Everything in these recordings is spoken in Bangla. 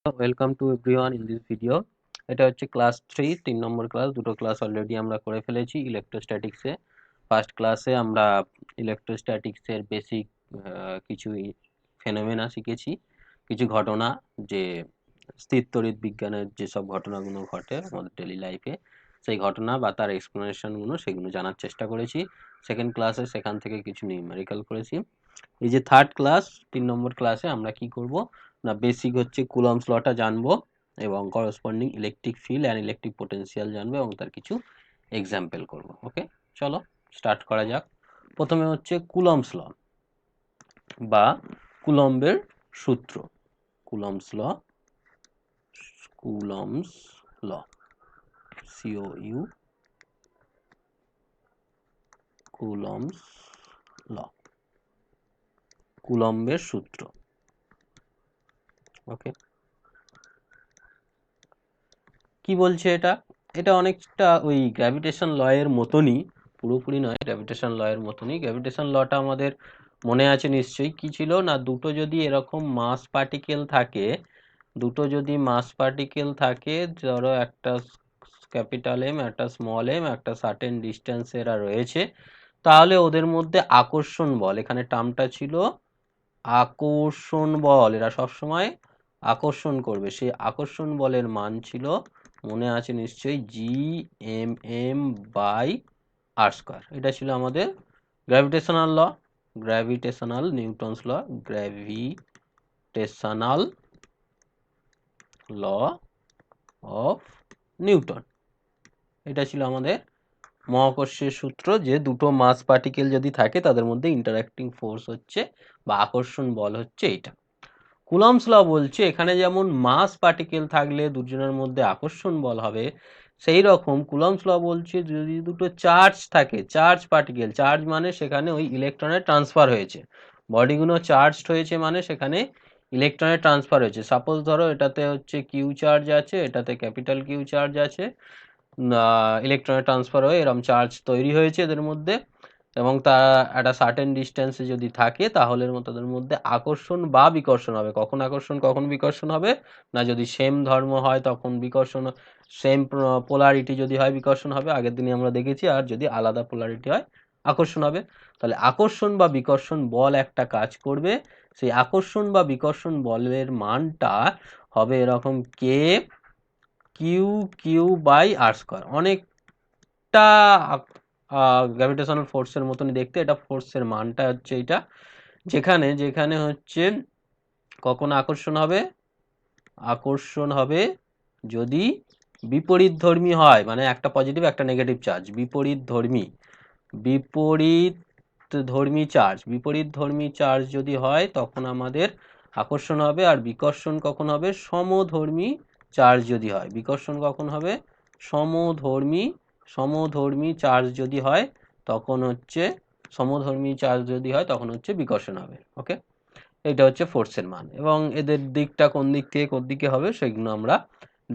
Welcome to everyone in this video. এটা হচ্ছে ক্লাস 3 3 নম্বর ক্লাস। দুটো ক্লাস অলরেডি আমরা করে ফেলেছি ইলেকট্রোস্ট্যাটিক্সে। ফার্স্ট ক্লাসে আমরা ইলেকট্রোস্ট্যাটিক্সের বেসিক কিছু ফেনোমেনা শিখেছি, কিছু ঘটনা, যে স্থির তড়িৎ বিজ্ঞানের যেসব ঘটনাগুলো ঘটে আমাদের ডেইলি লাইফে, সেই ঘটনা বা তার এক্সপ্লেনেশনগুলো সেগুলো জানার চেষ্টা করেছি। সেকেন্ড ক্লাসে সেখান থেকে কিছু নিউমেরিক্যাল করেছি। এই যে থার্ড ক্লাস 3 নম্বর ক্লাসে আমরা কি করব না, বেসিক হচ্ছে কুলম্বস লটা জানবো এবং corresponding electric field and electric potential জানবো এবং তার কিছু এক্সাম্পল করব। ওকে, চলো স্টার্ট করা যাক। প্রথমে হচ্ছে কুলম্বস ল বা কুলম্বের সূত্র। Coulomb's law, Coulomb's law, so Coulomb's law, কুলম্বের সূত্র। ওকে, কি বলছে এটা? এটা অনেকটা ওই গ্র্যাভিটেশন ল এর মতনই, পুরোপুরি নয়, গ্র্যাভিটেশন ল এর মতনই। গ্র্যাভিটেশন লটা আমাদের মনে আছে নিশ্চয়ই। কি ছিল না, দুটো যদি এরকম মাস পার্টিকেল থাকে, দুটো যদি মাস পার্টিকেল থাকে, ধরো একটা ক্যাপিটাল এম, একটা স্মল এম, একটা সার্টেন ডিস্টেন্স এরা রয়েছে, তাহলে ওদের মধ্যে আকর্ষণ বল, এখানে টার্মটা ছিল আকর্ষণ বল, এরা সবসময় আকর্ষণ করবে। সেই আকর্ষণ বলের মান ছিল, মনে আছে নিশ্চয়ই, Gmm/r²। এটা ছিল আমাদের gravitational law, gravitational Newton's law, gravitational law of Newton. এটা ছিল আমাদের মহাকর্ষের সূত্র, যে দুটো মাস পার্টিকেল যদি থাকে তাদের মধ্যে ইন্টারঅ্যাক্টিং ফোর্স হচ্ছে বা আকর্ষণ বল হচ্ছে এটা। কুলম্বস ল বলছে এখানে যেমন মাস পার্টিকেল থাকলে দুজনের মধ্যে আকর্ষণ বল হবে, সেই রকম কুলম্বস ল বলছে যদি দুটো চার্জ থাকে, চার্জ পার্টিকেল, চার্জ মানে সেখানে ওই ইলেকট্রনের ট্রান্সফার হয়েছে, বডিগুলো চার্জড হয়েছে মানে সেখানে ইলেকট্রনের ট্রান্সফার হয়েছে। সাপোজ ধরো এটাতে হচ্ছে কিউ চার্জ আছে, এটাতে ক্যাপিটাল কিউ চার্জ আছে, ইলেকট্রনের ট্রান্সফার হয়ে এরকম চার্জ তৈরি হয়েছে এদের মধ্যে, এবং তা একটা সার্টেন ডিস্টেন্সে যদি থাকে তাহলে তাদের মধ্যে আকর্ষণ বা বিকর্ষণ হবে। কখন আকর্ষণ কখন বিকর্ষণ হবে না, যদি সেম ধর্ম হয় তখন বিকর্ষণ, সেম পোলারিটি যদি হয় বিকর্ষণ হবে, আগের দিনে আমরা দেখেছি, আর যদি আলাদা পোলারিটি হয় আকর্ষণ হবে। তাহলে আকর্ষণ বা বিকর্ষণ বল একটা কাজ করবে, সেই আকর্ষণ বা বিকর্ষণ বলের মানটা হবে এরকম কে কিউ কিউ বাই r²। অনেকটা গ্র্যাভিটেশনাল ফোর্সের মতনই দেখতে, এটা ফোর্সের মানটা হচ্ছে এইটা, যেখানে যেখানে হচ্ছে কখন আকর্ষণ হবে, আকর্ষণ হবে যদি বিপরীত ধর্মী হয়, মানে একটা পজিটিভ একটা নেগেটিভ চার্জ, বিপরীত ধর্মী, বিপরীত ধর্মী চার্জ, বিপরীত ধর্মী চার্জ যদি হয় তখন আমাদের আকর্ষণ হবে। আর বিকর্ষণ কখন হবে, সমধর্মী চার্জ যদি হয়। বিকর্ষণ কখন হবে, সমধর্মী, সমধর্মী চার্জ যদি হয় তখন হচ্ছে, সমধর্মী চার্জ যদি হয় তখন হচ্ছে বিকর্ষণ হবে। ওকে, এটা হচ্ছে ফোর্সের মান, এবং এদের দিকটা কোন দিক থেকে কোন দিকে হবে সেগুলো আমরা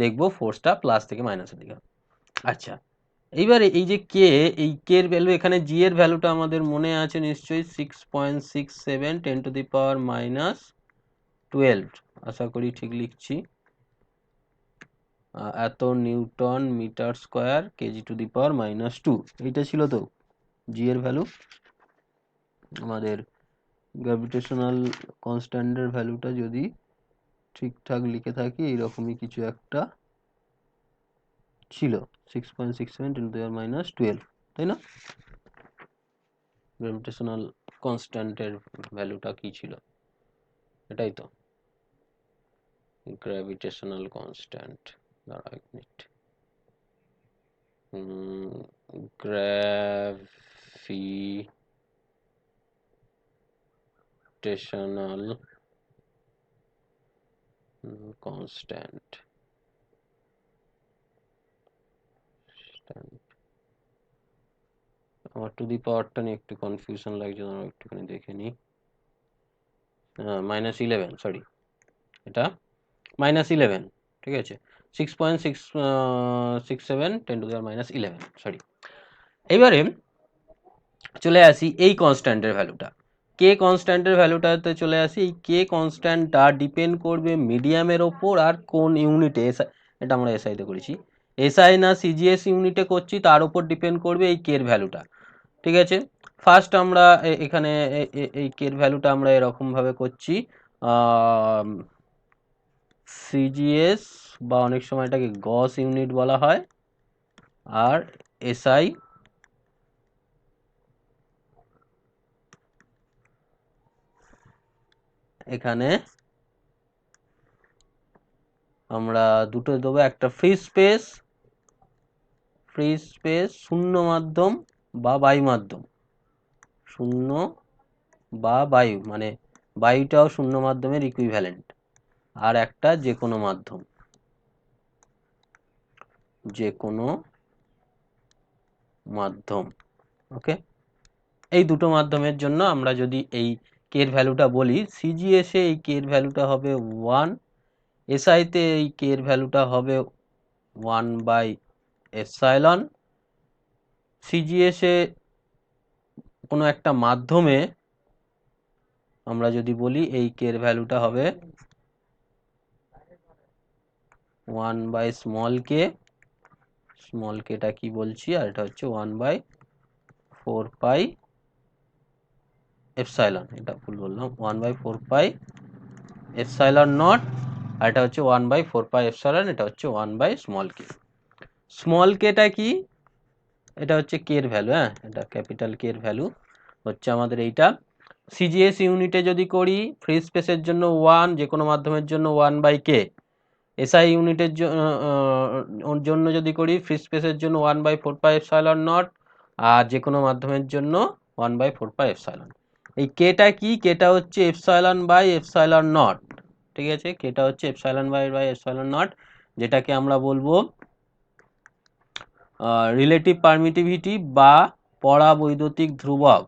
দেখব। ফোর্সটা প্লাস থেকে মাইনাসের দিকে। আচ্ছা, এইবারে এই যে কে, এই কে এর ভ্যালু, এখানে জি এর ভ্যালুটা আমাদের মনে আছে নিশ্চয়ই, 6.67 10⁻12। আশা করি ঠিক লিখছি। এত নিউটন মিটার স্কোয়ার kg⁻²। এইটা ছিল তো জি এর ভ্যালু। আমাদের গ্র্যাভিটেশনাল কনস্ট্যান্টের ভ্যালুটা যদি ঠিকঠাক লিখে থাকি, এইরকমই কিছু একটা ছিল, 6.67 10⁻12, তাই না? গ্র্যাভিটেশনাল কনস্ট্যান্টের ভ্যালুটা কি ছিল, এটাই তো গ্র্যাভিটেশনাল কনস্ট্যান্ট। দাঁড়াও এক মিনিট, গ্র্যাভিটেশনাল কনস্ট্যান্ট, আমার টু দি পাওয়ারটা নিয়ে একটু কনফিউশন লাগছে, আমরা একটুখানি দেখে নিই। -11, সরি, এটা -11, ঠিক আছে, 6.667 10⁻11, সরি। এবারে চলে আসি এই কনস্ট্যান্টের ভ্যালুটা। কে কনস্ট্যান্টের ভ্যালুটাতে চলে আসি। এই কে কনস্ট্যান্টটা ডিপেন্ড করবে মিডিয়ামের ওপর আর কোন ইউনিটে, এটা আমরা এসআইতে করেছি, এসআই না সিজিএস ইউনিটে করছি তার উপর ডিপেন্ড করবে এই কের ভ্যালুটা। ঠিক আছে, ফার্স্ট আমরা এখানে এই কের ভ্যালুটা আমরা এরকমভাবে করছি, সিজিএস বা অনেক সময় এটাকে গস ইউনিট বলা হয়, আর এসআই এখানে আমরা দুটো দেবো, একটা ফ্রি স্পেস শূন্য মাধ্যম বা বায়ু মাধ্যম, শূন্য বা বায়ু মানে বায়ুটাও শূন্য মাধ্যমের ইকুইভ্যালেন্ট, আর একটা যে কোনো মাধ্যম, যে কোনো মাধ্যম। ওকে, এই দুটো মাধ্যমের জন্য আমরা যদি এই কের ভ্যালুটা বলি, সিজিএস এ এই কের ভ্যালুটা হবে 1, এসআইতে এই কের ভ্যালুটা হবে 1/ε, সিজিএস এ কোনো একটা মাধ্যমে আমরা যদি বলি এই কের ভ্যালুটা হবে 1/কে, স্মল কেটা কি বলছি, আর এটা হচ্ছে 1/4πε, এটা ভুল বললাম, 1/4πε0, আর এটা হচ্ছে 1/4πε, এটা হচ্ছে 1/কে। স্মল কেটা কি, এটা হচ্ছে কের ভ্যালু, হ্যাঁ এটা ক্যাপিটাল কের ভ্যালু হচ্ছে আমাদের এইটা। সিজিএস ইউনিটে যদি করি ফ্রি স্পেসের জন্য 1, যে কোনো মাধ্যমের জন্য 1/কে, এসআই ইউনিটের জন্য যদি করি ফ্রি স্পেসের জন্য 1/4πε0, আর যে কোনো মাধ্যমের জন্য 1/4πε। এই কেটা কি, কেটা হচ্ছে ε/ε0, ঠিক আছে, কেটা হচ্ছে ε/ε0, যেটাকে আমরা বলবো রিলেটিভ পারমিটিভিটি বা পরাবৈদ্যুতিক ধ্রুবক,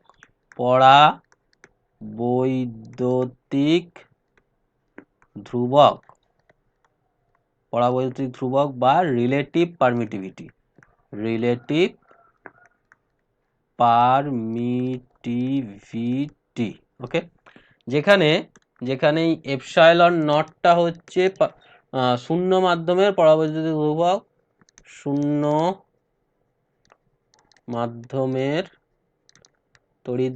পরাবৈদ্যুতিক ধ্রুবক বা রিলেটিভ পারমিটিভিটি, ওকে, যেখানে এই এপসাইলন নটটা হচ্ছে শূন্য মাধ্যমের পরাবৈদ্যুতিক ধ্রুবক, শূন্য মাধ্যমের তড়িৎ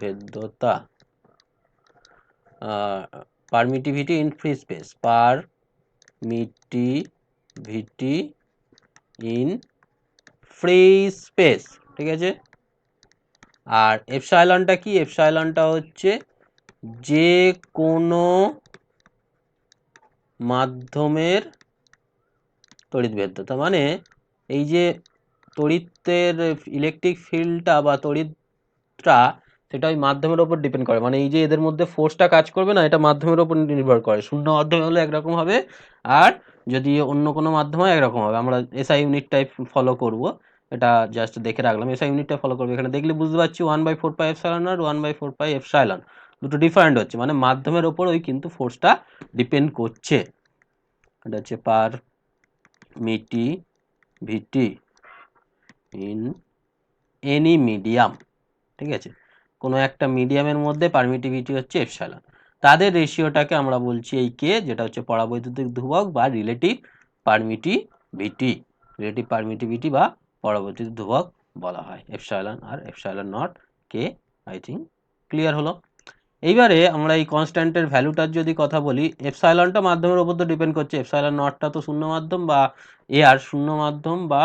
ভেদ্যতা, permittivity in free space, permittivity in free space, ঠিক আছে। আর এপসাইলনটা কি, এপসাইলনটা হচ্ছে যে কোনো মাধ্যমের তড়িৎ ভেদ্যতা, মানে এই যে তড়িতের ইলেকট্রিক ফিল্ডটা বা তড়িৎটা, সেটা ওই মাধ্যমের ওপর ডিপেন্ড করে, মানে এই যে এদের মধ্যে ফোর্সটা কাজ করবে না, এটা মাধ্যমের ওপর নির্ভর করে, শূন্য মাধ্যমে হলে একরকম হবে, আর যদি অন্য কোনো মাধ্যম হয় একরকম হবে। আমরা এসআই ইউনিট টাইপ ফলো করব, এটা জাস্ট দেখে রাখলাম, এসআই ইউনিটটা ফলো করবো। এখানে দেখলে বুঝতে পারছি 1/4πε আর 1/4πε দুটো ডিফারেন্ট হচ্ছে, মানে মাধ্যমের ওপর ওই কিন্তু ফোর্সটা ডিপেন্ড করছে। এটা হচ্ছে পারমিটিভিটি ইন এনি মিডিয়াম, ঠিক আছে, কোনো একটা মিডিয়ামের মধ্যে পারমিটিভিটি হচ্ছে এপসাইলন, তাদের রেশিওটাকে আমরা বলছি এই কে, যেটা হচ্ছে পরাবৈদ্যুতিক ধ্রুবক বা রিলেটিভ পারমিটিভিটি বা পরাবৈদ্যুতিক ধ্রুবক বলা হয়, এপসাইলন আর এপসাইলন নট কে। আই থিঙ্ক ক্লিয়ার হলো। এইবারে আমরা এই কনস্ট্যান্টের ভ্যালুটার যদি কথা বলি, এপসাইলনটা মাধ্যমের উপর তো ডিপেন্ড করছে, এপসাইলন নটটা তো শূন্য মাধ্যম বা এয়ার, শূন্য মাধ্যম বা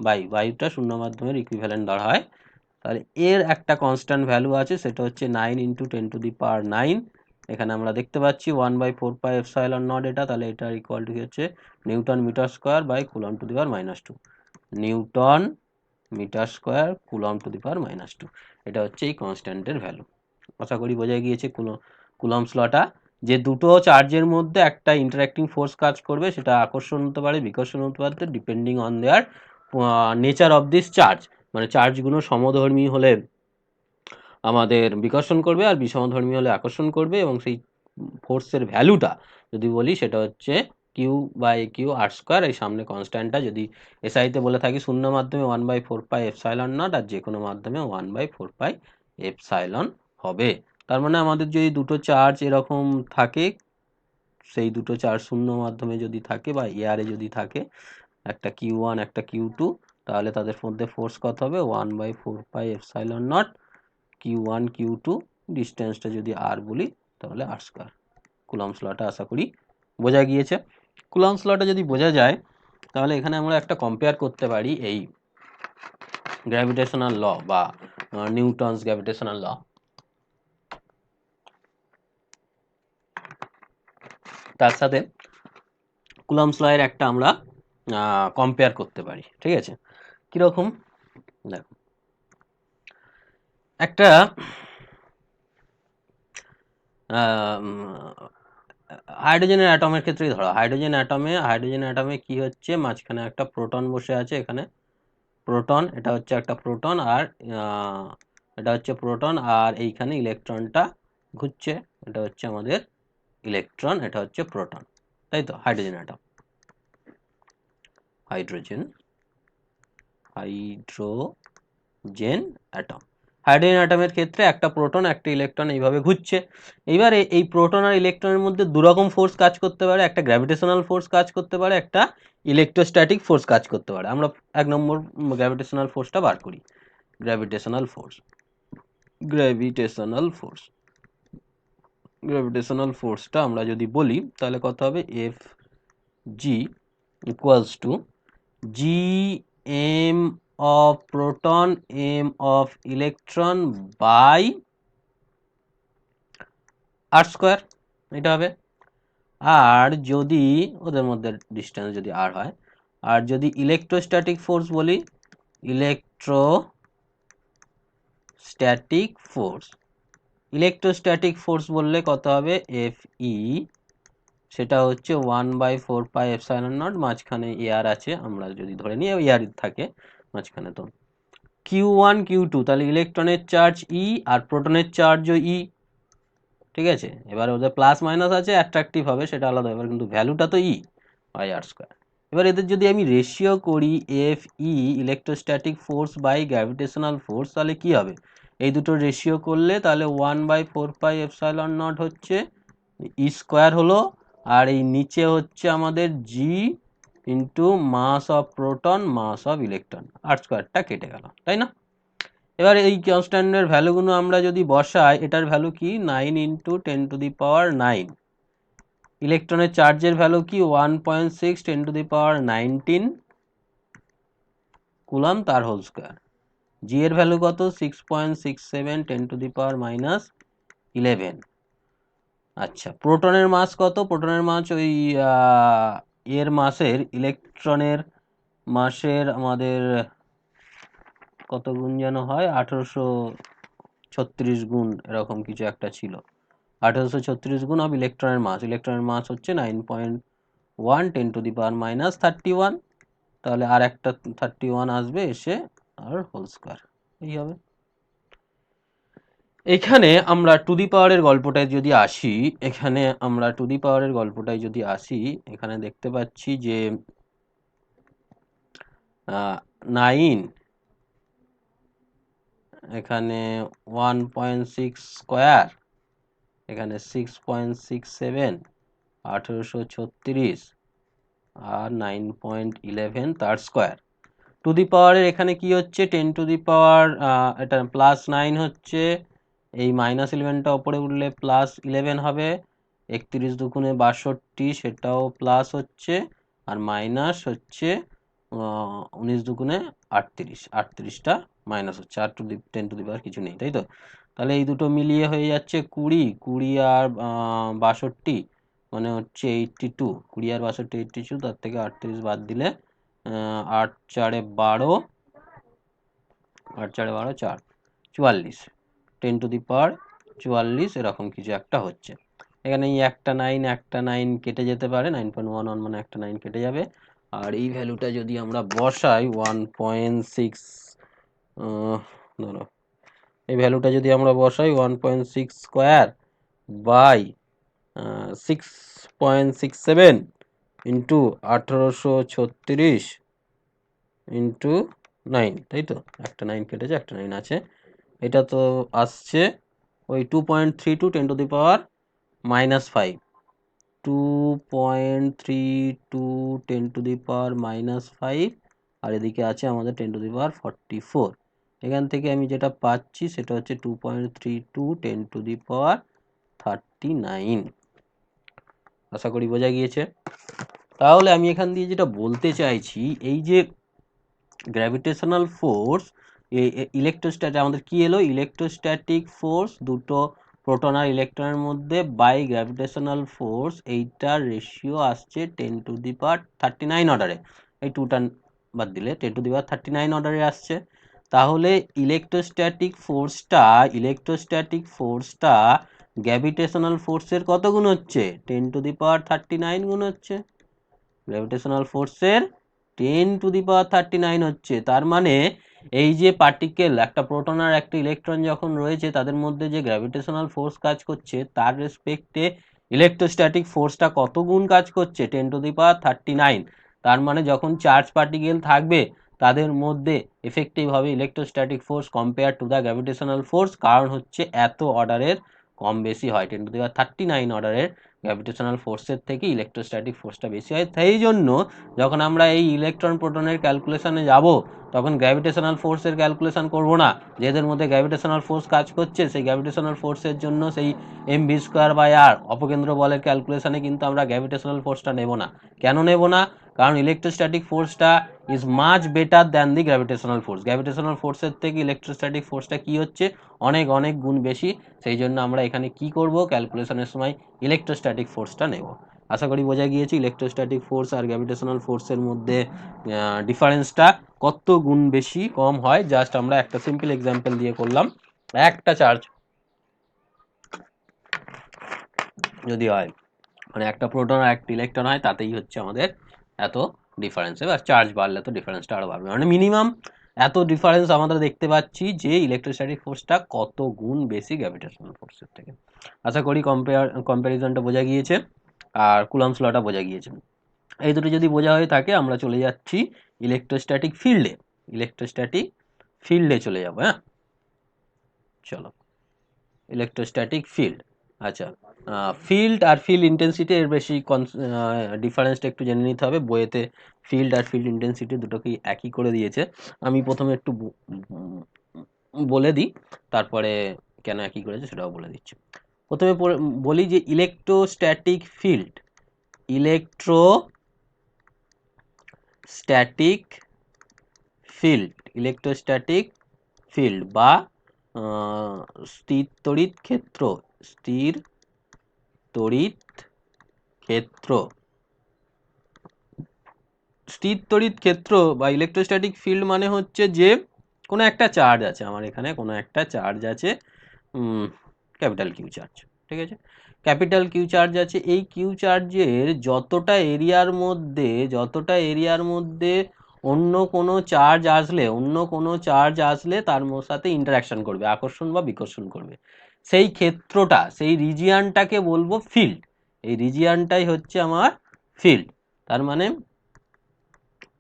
বায়ু, বায়ুটা শূন্য মাধ্যমের ইকুইভ্যালেন্ট ধরা হয়। তাহলে এর একটা কনস্ট্যান্ট ভ্যালু আছে, সেটা হচ্ছে 9 × 10⁹। এখানে আমরা দেখতে পাচ্ছি 1/4πε0 এটা, তাহলে এটা ইকুয়াল টু হচ্ছে newton metre square by coulomb to the power -2, newton metre square coulomb to the power -2, এটা হচ্ছে এই কনস্ট্যান্টের ভ্যালু। আশা করি বোঝা গিয়েছে কুলম্বস লটা, যে দুটো চার্জের মধ্যে একটা ইন্টারঅ্যাক্টিং ফোর্স কাজ করবে, সেটা আকর্ষণ হতে পারে, বিকর্ষণ হতে পারে, depending on their nature of this charge, মানে চার্জগুলো সমধর্মী হলে আমাদের বিকর্ষণ করবে আর বিষমধর্মী হলে আকর্ষণ করবে, এবং সেই ফোর্সের ভ্যালুটা যদি বলি সেটা হচ্ছে q by q r square, এই সামনে কনস্ট্যান্টটা যদি এসআইতে বলে থাকি শূন্য মাধ্যমে 1/4 পাই এপসাইলন নট, আর যে কোনো মাধ্যমে 1/4 পাই এপসাইলন হবে। তার মানে আমাদের যদি দুটো চার্জ এরকম থাকে, সেই দুটো চার্জ শূন্য মাধ্যমে যদি থাকে বা এয়ারে যদি থাকে, একটা Q1 একটা Q2, তাহলে তাদের মধ্যে ফোর্স কত হবে? 1/4 pi epsilon not Q1 Q2, ডিস্টেন্সটা যদি আর বলি তাহলে আর স্কোয়ার। কুলম্বস লটা আশা করি বোঝা গিয়েছে। কুলম্বস লটা যদি বোঝা যায় তাহলে এখানে আমরা একটা কম্পেয়ার করতে পারি এই গ্র্যাভিটেশনাল ল বা নিউটনস গ্র্যাভিটেশনাল ল, তার সাথে কুলম্বস ল এর একটা আমরা কম্পেয়ার করতে পারি। ঠিক আছে, কিরকম? দেখো, একটা হাইড্রোজেনের অ্যাটমের ক্ষেত্রেই ধরো, হাইড্রোজেন অ্যাটমে কি হচ্ছে, মাঝখানে একটা প্রোটন বসে আছে, এখানে প্রোটন, এটা হচ্ছে একটা প্রোটন, আর এটা হচ্ছে প্রোটন, আর এইখানে ইলেকট্রনটা ঘুরছে, এটা হচ্ছে আমাদের ইলেকট্রন, এটা হচ্ছে প্রোটন, তাই তো? হাইড্রোজেন অ্যাটম, হাইড্রোজেন অ্যাটমের ক্ষেত্রে একটা প্রোটন একটা ইলেকট্রন এইভাবে ঘুরছে। এইবারে এই প্রোটন আর ইলেকট্রনের মধ্যে দুরকম ফোর্স কাজ করতে পারে, একটা গ্র্যাভিটেশনাল ফোর্স কাজ করতে পারে, একটা ইলেকট্রোস্ট্যাটিক ফোর্স কাজ করতে পারে। আমরা 1 নম্বর গ্র্যাভিটেশনাল ফোর্সটা বার করি। গ্র্যাভিটেশনাল ফোর্সটা আমরা যদি বলি তাহলে কত হবে? F G equals to G M of proton M of electron by r square, এটা হবে। আর যদি ওদের মধ্যে ডিস্টেন্স যদি আর হয়, আর যদি ইলেকট্রোস্ট্যাটিক ফোর্স বলি, ইলেকট্রোস্ট্যাটিক ফোর্স বললে কত হবে? এফ ই, সেটা হচ্ছে 1/4 পাই এপসাইলন নট, মাঝখানে এয়ার আছে, আমরা যদি ধরে নিই এয়ার থাকে মাঝখানে, তো Q1 Q2, তাহলে ইলেকট্রনের চার্জ ই আর প্রোটনের চার্জও ই। ঠিক আছে, এবার ওদের প্লাস মাইনাস আছে, অ্যাট্রাকটিভ হবে সেটা আলাদা ব্যাপার, কিন্তু ভ্যালুটা তো ই বাই আর স্কোয়ার। এবার এদের যদি আমি রেশিও করি F E, electrostatic force by gravitational force, তাহলে কি হবে? এই দুটো রেশিও করলে তাহলে 1/4 পাই এপসাইলন নট হচ্ছে ই স্কোয়ার হলো, আর এই নিচে হচ্ছে আমাদের G into mass of proton mass of electron, আর স্কোয়ারটা কেটে গেল, তাই না? এবার এই কনস্ট্যান্টের ভ্যালুগুলো আমরা যদি বসাই, এটার ভ্যালু কি? 9 ইন্টু 10⁹9। ইলেকট্রনের চার্জের ভ্যালু কি? 1.6 10⁻19 কুলম্ব তার হোল স্কোয়ার। জি এর ভ্যালু কত? 6.67 10⁻11। আচ্ছা, প্রোটনের মাস কত? প্রোটনের মাস ওই এর মাসের, ইলেকট্রনের মাসের আমাদের কত গুণ যেন হয়? 1836 গুণ এরকম কিছু একটা ছিল। 1836 গুণ অফ ইলেকট্রনের মাস হচ্ছে 9.1 10⁻31, তাহলে আর একটা 31 আসবে এসে, আর হোল স্কোয়ার, এই হবে। এখানে আমরা টু দি পাওয়ারের গল্পটায় যদি আসি, এখানে দেখতে পাচ্ছি যে 9, এখানে 1.6 স্কোয়ার, এখানে 6.67, 1836 আর 9.11 তার স্কোয়ার। টু দি পাওয়ারের এখানে কি হচ্ছে? 10⁻, এটা +9 হচ্ছে, এই -11টা ওপরে উঠলে +11 হবে, 31 দুগুণে 62, সেটাও প্লাস হচ্ছে, আর মাইনাস হচ্ছে 19 দুগুণে 38, 38টা মাইনাস হচ্ছে, আর 10 টু দি পাওয়ার কিছু নেই, তাই তো? তাহলে এই দুটো মিলিয়ে হয়ে যাচ্ছে 20 আর 62, মানে হচ্ছে 82, 20 আর 62 82, তার থেকে 38 বাদ দিলে 8 4 12, 8 4 12 4, 44, 10⁻44 এরকম কিছু একটা হচ্ছে। এখানে এই একটা 9 কেটে যেতে পারে, 9.11 মানে একটা 9 কেটে যাবে, আর এই ভ্যালুটা যদি আমরা বসাই 1.6, ধরো এই ভ্যালুটা যদি আমরা বসাই 1.6 স্কোয়ার বাই 6.67, ইন্টু 1836 ইন্টু 9, তাই তো? একটা 9 কেটেছে, একটা 9 আছে। এটা তো আসছে ওই 2.32 10⁻⁻5, 2.32 10⁻⁻5, আর এদিকে আছে আমাদের 10⁻44। এখান থেকে আমি যেটা পাচ্ছি সেটা হচ্ছে 2.32 10⁻39। আশা করি বোঝা গিয়েছে। তাহলে আমি এখান দিয়ে যেটা বলতে চাইছি, এই যে গ্র্যাভিটেশনাল ফোর্স, ইলেকট্রোস্ট্যাটিক আমাদের কি এলো, ইলেকট্রোস্ট্যাটিক ফোর্স দুটো প্রোটন আর ইলেকট্রনের মধ্যে বাই গ্র্যাভিটেশনাল ফোর্স, এইটার রেশিও আসছে 10⁻39 অর্ডারে। এই টুটা বাদ দিলে 10⁻39 অর্ডারে আসছে। তাহলে ইলেকট্রোস্ট্যাটিক ফোর্সটা গ্র্যাভিটেশনাল ফোর্সের কত গুণ হচ্ছে? 10⁻39 গুণ হচ্ছে। গ্র্যাভিটেশনাল ফোর্সের 10⁻39 হচ্ছে। তার মানে এই যে পার্টিকেল, একটা প্রোটন আর একটা ইলেকট্রন যখন রয়েছে, তাদের মধ্যে যে গ্র্যাভিটেশনাল ফোর্স কাজ করছে, তার রেসপেক্টে ইলেকট্রোস্ট্যাটিক ফোর্সটা কত গুণ কাজ করছে? 10⁻39। তার মানে যখন চার্জ পার্টিকেল থাকবে তাদের মধ্যে এফেক্টিভ হবে electrostatic force compare to the gravitational force, কারণ হচ্ছে এত অর্ডারের কম বেশি হয়। 10⁻39 অর্ডারের গ্র্যাভিটেশনাল ফোর্সের থেকে ইলেকট্রোস্ট্যাটিক ফোর্সটা বেশি হয়। সেই জন্য যখন আমরা এই ইলেকট্রন প্রোটনের ক্যালকুলেশনে যাব, তখন গ্র্যাভিটেশনাল ফোর্সের ক্যালকুলেশন করব না। যেদের মধ্যে গ্র্যাভিটেশনাল ফোর্স কাজ করছে, সেই গ্র্যাভিটেশনাল ফোর্সের জন্য সেই mv²/r অপকেন্দ্র বলের ক্যালকুলেশনে কিন্তু আমরা গ্র্যাভিটেশনাল ফোর্সটা নেব না। কেন নেব না? কারণ ইলেকট্রোস্ট্যাটিক ফোর্সটা is much better than the gravitational force. Gravitational ফোর্সের থেকে ইলেকট্রোস্ট্যাটিক ফোর্সটা কি হচ্ছে? অনেক অনেক গুণ বেশি। সেই জন্য আমরা এখানে কি করব, ক্যালকুলেশনের সময় ইলেকট্রোস্ট্যাটিক ফোর্সটা নেব। আশা করি বোঝা গিয়েছে ইলেকট্রোস্ট্যাটিক ফোর্স আর গ্র্যাভিটেশনাল ফোর্সের মধ্যে ডিফারেন্সটা কত গুণ বেশি কম হয়। জাস্ট আমরা একটা সিম্পল এক্সাম্পল দিয়ে করলাম। একটা চার্জ যদি হয়, মানে একটা প্রোটন আর একটা ইলেকট্রন হয়, তাতেই হচ্ছে আমাদের এত ডিফারেন্স। এবার চার্জ বাড়লে তো ডিফারেন্সটা আরো বাড়বে, মানে মিনিমাম এত ডিফারেন্স আমরা দেখতে পাচ্ছি যে ইলেকট্রোস্ট্যাটিক ফোর্সটা কত গুণ বেশি গ্র্যাভিটেশনাল ফোর্সের থেকে। আশা করি কম্প্যারিজনটা বোঝা গিয়েছে আর কুলম্বস লটা বোঝা গিয়েছে। এই দুটো যদি বোঝা হয়ে থাকে, আমরা চলে যাচ্ছি ইলেকট্রোস্ট্যাটিক ফিল্ডে। ইলেকট্রোস্ট্যাটিক ফিল্ডে চলে যাব। হ্যাঁ, চলো ইলেকট্রোস্ট্যাটিক ফিল্ড। আচ্ছা, ফিল্ড আর ফিল্ড ইন্টেন্সিটি এর বেশি ডিফারেন্সটা একটু জেনে নিতে হবে। বইয়েতে ফিল্ড আর ফিল্ড ইন্টেন্সিটি দুটোকেই একই করে দিয়েছে। আমি প্রথমে একটু বলে দিই, তারপরে কেন একই করেছে সেটাও বলে দিচ্ছি। প্রথমে বলি যে ইলেকট্রোস্ট্যাটিক ফিল্ড, ইলেকট্রোস্ট্যাটিক ফিল্ড বা স্থির তড়িৎ ক্ষেত্র, স্থির তড়িৎ ক্ষেত্র, স্থির তড়িৎ ক্ষেত্র বা ইলেকট্রোস্ট্যাটিক ফিল্ড মানে হচ্ছে যে কোনো একটা চার্জ আছে, আমার এখানে কোনো একটা চার্জ আছে, ক্যাপিটাল কিউ চার্জ, ঠিক আছে? ক্যাপিটাল কিউ চার্জ আছে। এই কিউ চার্জের যতটা এরিয়ার মধ্যে অন্য কোনো চার্জ আসলে তার সাথে ইন্টারাকশন করবে, আকর্ষণ বা বিকর্ষণ করবে, সেই ক্ষেত্রটা, সেই রিজিয়ানটাকে বলবো ফিল্ড। এই রিজিয়ানটাই হচ্ছে আমার ফিল্ড। তার মানে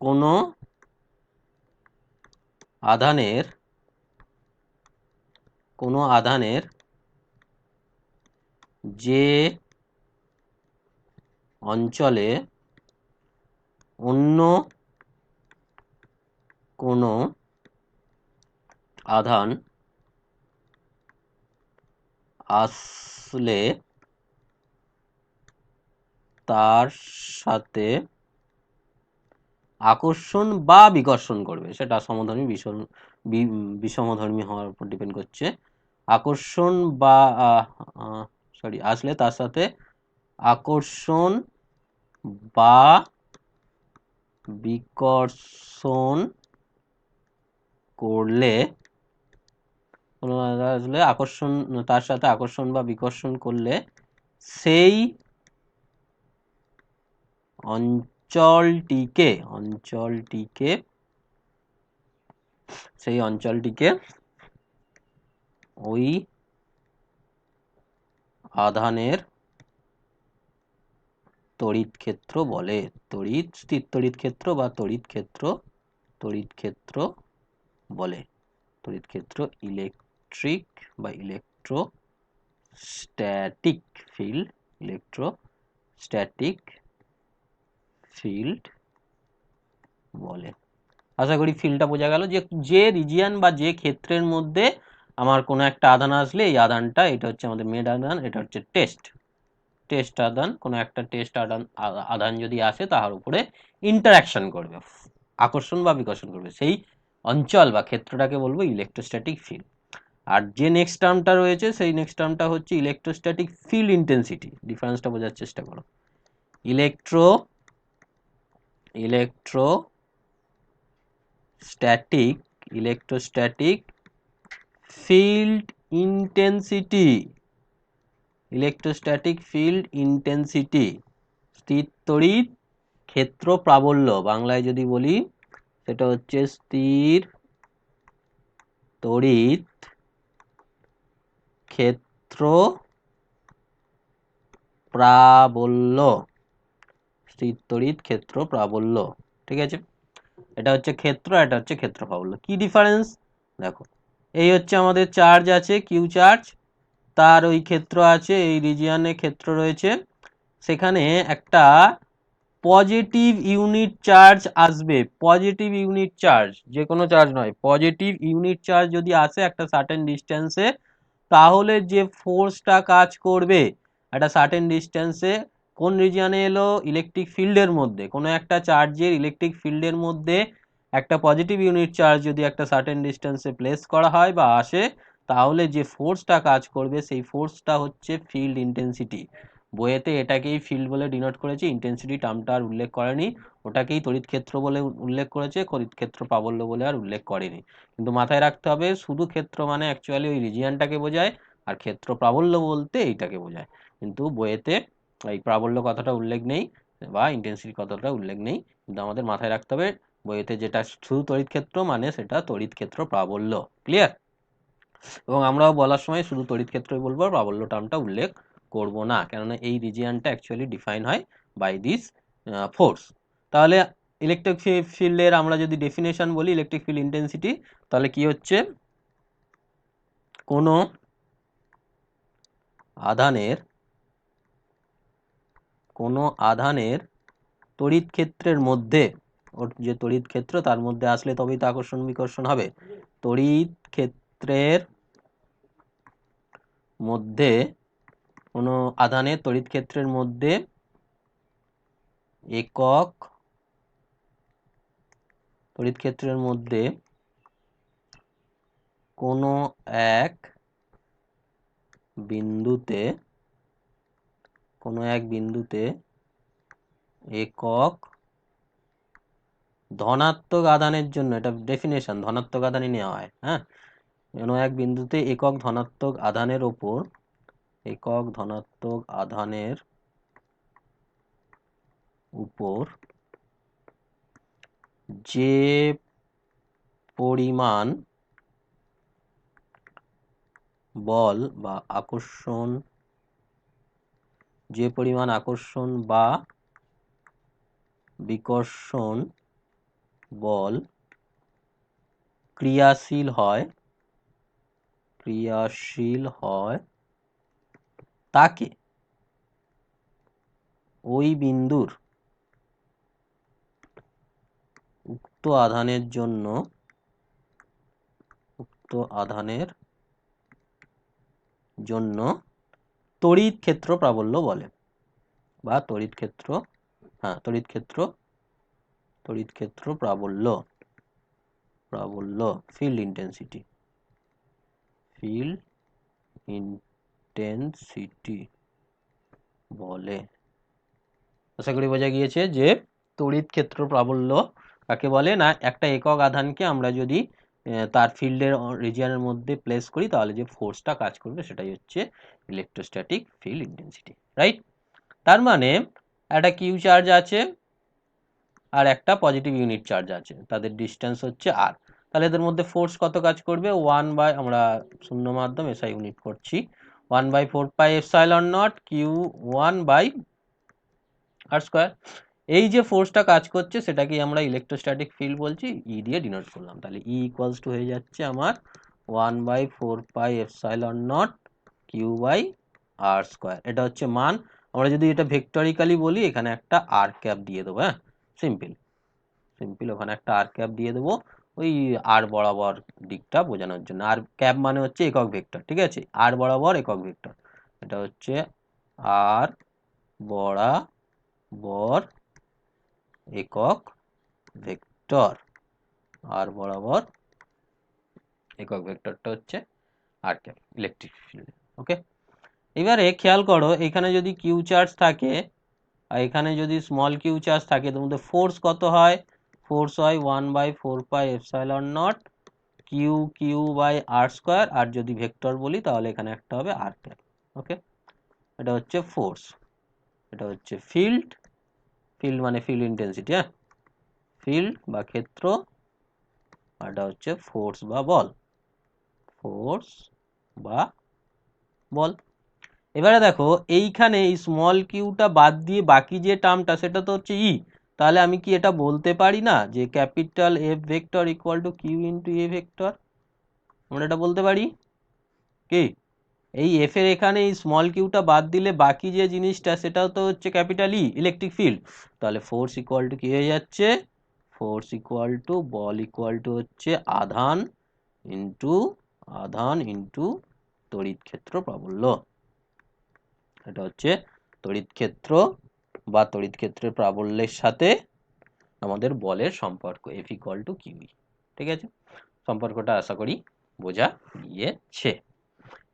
কোনো আধানের যে অঞ্চলে অন্য কোনো আধান আসলে তার সাথে আকর্ষণ বা বিকর্ষণ করবে, সেটা সমধর্মী বিষমধর্মী হওয়ার উপর ডিপেন্ড করছে। আকর্ষণ বা আসলে তার সাথে আকর্ষণ বা বিকর্ষণ করলে, কোনো আসলে তার সাথে আকর্ষণ বা বিকর্ষণ করলে সেই অঞ্চলটিকে ওই আধানের তড়িৎ ক্ষেত্র বলে। স্থির তড়িৎ ক্ষেত্র বা তড়িৎ ক্ষেত্র বলে। তড়িৎ ক্ষেত্র ইলেকট্রিক বা ইলেকট্রোস্ট্যাটিক ফিল্ড বলে। আশা করি ফিল্ডটা বোঝা গেল, যে রিজিয়ন বা যে ক্ষেত্রের মধ্যে আমার কোনো একটা আধান আসলে এই আধানটা, এটা হচ্ছে আমাদের মেড আধান, এটা হচ্ছে টেস্ট আধান। কোনো একটা টেস্ট আধান যদি আসে তার উপরে ইন্টারাকশন করবে, আকর্ষণ বা বিকর্ষণ করবে, সেই অঞ্চল বা ক্ষেত্রটাকে বলবো ইলেকট্রোস্ট্যাটিক ফিল্ড। আর যে নেক্সট টার্মটা রয়েছে সেই নেক্সট টার্মটা হচ্ছে ইলেকট্রোস্ট্যাটিক ফিল্ড ইন্টেন্সিটি। ডিফারেন্সটা বোঝার চেষ্টা করো। ইলেকট্রোস্ট্যাটিক ফিল্ড ইন্টেন্সিটি, স্থির তড়িৎ ক্ষেত্র প্রাবল্য। বাংলায় যদি বলি সেটা হচ্ছে স্থির তড়িৎ ক্ষেত্র প্রাবল্য। ঠিক আছে, এটা হচ্ছে ক্ষেত্র, এটা হচ্ছে ক্ষেত্র প্রাবল্য। কি ডিফারেন্স দেখো, এই হচ্ছে আমাদের চার্জ আছে, কিউ চার্জ, তার ওই ক্ষেত্র আছে, এই রিজিয়নে ক্ষেত্র রয়েছে, সেখানে একটা পজিটিভ ইউনিট চার্জ আসবে। পজিটিভ ইউনিট চার্জ, যে কোনো চার্জ নয়, পজিটিভ ইউনিট চার্জ যদি আসে একটা সার্টেন ডিস্টেন্সে, তাহলে যে ফোর্সটা কাজ করবে একটা সার্টেন ডিস্টেন্সে, কোন রিজিয়নে এলো, ইলেকট্রিক ফিল্ডের মধ্যে, কোনো একটা চার্জের ইলেকট্রিক ফিল্ডের মধ্যে একটা পজিটিভ ইউনিট চার্জ যদি একটা সার্টেন ডিস্টেন্সে প্লেস করা হয় বা আসে, তাহলে যে ফোর্সটা কাজ করবে সেই ফোর্সটা হচ্ছে ফিল্ড ইন্টেন্সিটি। বইয়েতে এটাকেই ফিল্ড বলে ডিনোট করেছে, ইন্টেন্সিটি টার্মটা আর উল্লেখ করেনি, ওটাকেই তড়িৎ ক্ষেত্র বলে উল্লেখ করেছে, তড়িৎ ক্ষেত্র প্রাবল্য বলে আর উল্লেখ করেনি। কিন্তু মাথায় রাখতে হবে, শুধু ক্ষেত্র মানে অ্যাকচুয়ালি ওই রিজিয়নটাকে বোঝায়, আর ক্ষেত্র প্রাবল্য বলতে এইটাকে বোঝায়। কিন্তু বইয়েতে এই প্রাবল্য কথাটা উল্লেখ নেই বা ইন্টেন্সিটি কথাটা উল্লেখ নেই, কিন্তু আমাদের মাথায় রাখতে হবে বইয়েতে যেটা শুধু তড়িৎ ক্ষেত্র মানে সেটা তড়িৎ ক্ষেত্র প্রাবল্য। ক্লিয়ার? এবং আমরাও বলার সময় শুধু তড়িৎ ক্ষেত্রই বলবো, প্রাবল্য টার্মটা উল্লেখ করব না, কেননা এই রিজিয়নটা অ্যাকচুয়ালি ডিফাইন হয় বাই দিস ফোর্স। তাহলে ইলেকট্রিক ফিল্ডের আমরা যদি ডেফিনেশন বলি, ইলেকট্রিক ফিল্ড ইন্টেন্সিটি, তাহলে কি হচ্ছে, কোনো আধানের তড়িৎ ক্ষেত্রের মধ্যে, ওর যে তড়িৎ ক্ষেত্র তার মধ্যে আসলে তবেই তো আকর্ষণ বিকর্ষণ হবে। তড়িৎ ক্ষেত্রের মধ্যে, কোনো আধানের তড়িৎ ক্ষেত্রের মধ্যে একক তড়িৎ ক্ষেত্রের মধ্যে কোনো এক বিন্দুতে একক ধনাত্মক আধানের জন্য, এটা ডেফিনেশন, ধনাত্মক আধানই নেওয়া হয়, হ্যাঁ, কোনো এক বিন্দুতে একক ধনাত্মক আধানের উপর যে পরিমাণ বল বা আকর্ষণ বা বিকর্ষণ বল ক্রিয়াশীল হয় তাকে ওই বিন্দুর উক্ত আধানের জন্য তড়িৎ ক্ষেত্র প্রাবল্য বলে, বা তড়িৎ ক্ষেত্র প্রাবল্য ফিল্ড ইন্টেন্সিটি বলে। আশা করি বোঝা গিয়েছে যে তড়িৎ ক্ষেত্র প্রাবল্য কাকে বলে না, একটা একক আধানকে আমরা যদি তার ফিল্ডের রিজিয়নের মধ্যে প্লেস করি তাহলে যে ফোর্সটা কাজ করবে সেটাই হচ্ছে ইলেকট্রোস্ট্যাটিক ফিল্ড ইন্টেন্সিটি, রাইট? তার মানে একটা কিউ চার্জ আছে আর একটা পজিটিভ ইউনিট চার্জ আছে, তাদের ডিস্টেন্স হচ্ছে আর, তাহলে এদের মধ্যে ফোর্স কত কাজ করবে, 1/, আমরা শূন্য মাধ্যম এসআই ইউনিট করছি, 1/4πε0 Q1/r আর স্কোয়ার। এই যে ফোর্সটা কাজ করছে সেটাকেই আমরা ইলেকট্রোস্ট্যাটিক ফিল্ড বলছি, ই দিয়ে ডিনোট করলাম। তাহলে ই ইকুয়ালস টু হয়ে যাচ্ছে আমার 1/4πε0 কিউ বাই আর স্কোয়ার। এটা হচ্ছে মান। আমরা যদি এটা ভেক্টরিক্যালি বলি এখানে একটা আর ক্যাপ দিয়ে দেবো। হ্যাঁ, সিম্পল ওখানে একটা আর ক্যাপ দিয়ে দেবো ওই আর বরাবর দিকটা বোঝানোর জন্য। আর ক্যাপ মানে হচ্ছে একক ভেক্টর, ঠিক আছে, আর বরাবর একক ভেক্টর। এটা হচ্ছে আর বরাবর একক ভেক্টর, আর বরাবর একক ভেক্টরটা হচ্ছে আর ক্যাপ ইলেকট্রিক ফিল্ড। ওকে, এবারে খেয়াল করো এখানে যদি কিউ চার্জ থাকে আর এখানে যদি স্মল কিউ চার্জ থাকে, তার মধ্যে ফোর্স কত হয়? ফোর্স হয় 1/4πε0 Q Q by r square. আর যদি ভেক্টর বলি তাহলে এখানে একটা হবে আর ক্যাপ। ওকে, এটা হচ্ছে ফোর্স, এটা হচ্ছে ফিল্ড মানে ফিল্ড ইন্টেন্সিটি। হ্যাঁ, ফিল্ড বা ক্ষেত্র, আর এটা হচ্ছে ফোর্স বা বল, এবারে দেখো এইখানে এই স্মল কিউটা বাদ দিয়ে বাকি যে টার্মটা সেটা তো হচ্ছে ই। তাহলে আমি কি এটা বলতে পারি না যে capital F vector equal to q into E vector? আমরা এটা বলতে পারি কি? এই এফ এর এখানে এই স্মল কিউটা বাদ দিলে বাকি যে জিনিসটা সেটাও তো হচ্ছে ক্যাপিটাল ই, ইলেকট্রিক ফিল্ড। তাহলে ফোর্স ইকুয়াল টু কি হয়ে যাচ্ছে? Force equal to ball equal to হচ্ছে আধান ইন্টু তড়িৎ ক্ষেত্র প্রাবল্য। এটা হচ্ছে তড়িৎ ক্ষেত্র বা তড়িৎ ক্ষেত্রের প্রাবল্যের সাথে আমাদের বলের সম্পর্ক, এফ ইকুয়াল টু কিউই। ঠিক আছে, সম্পর্কটা আশা করি বোঝা গিয়েছে।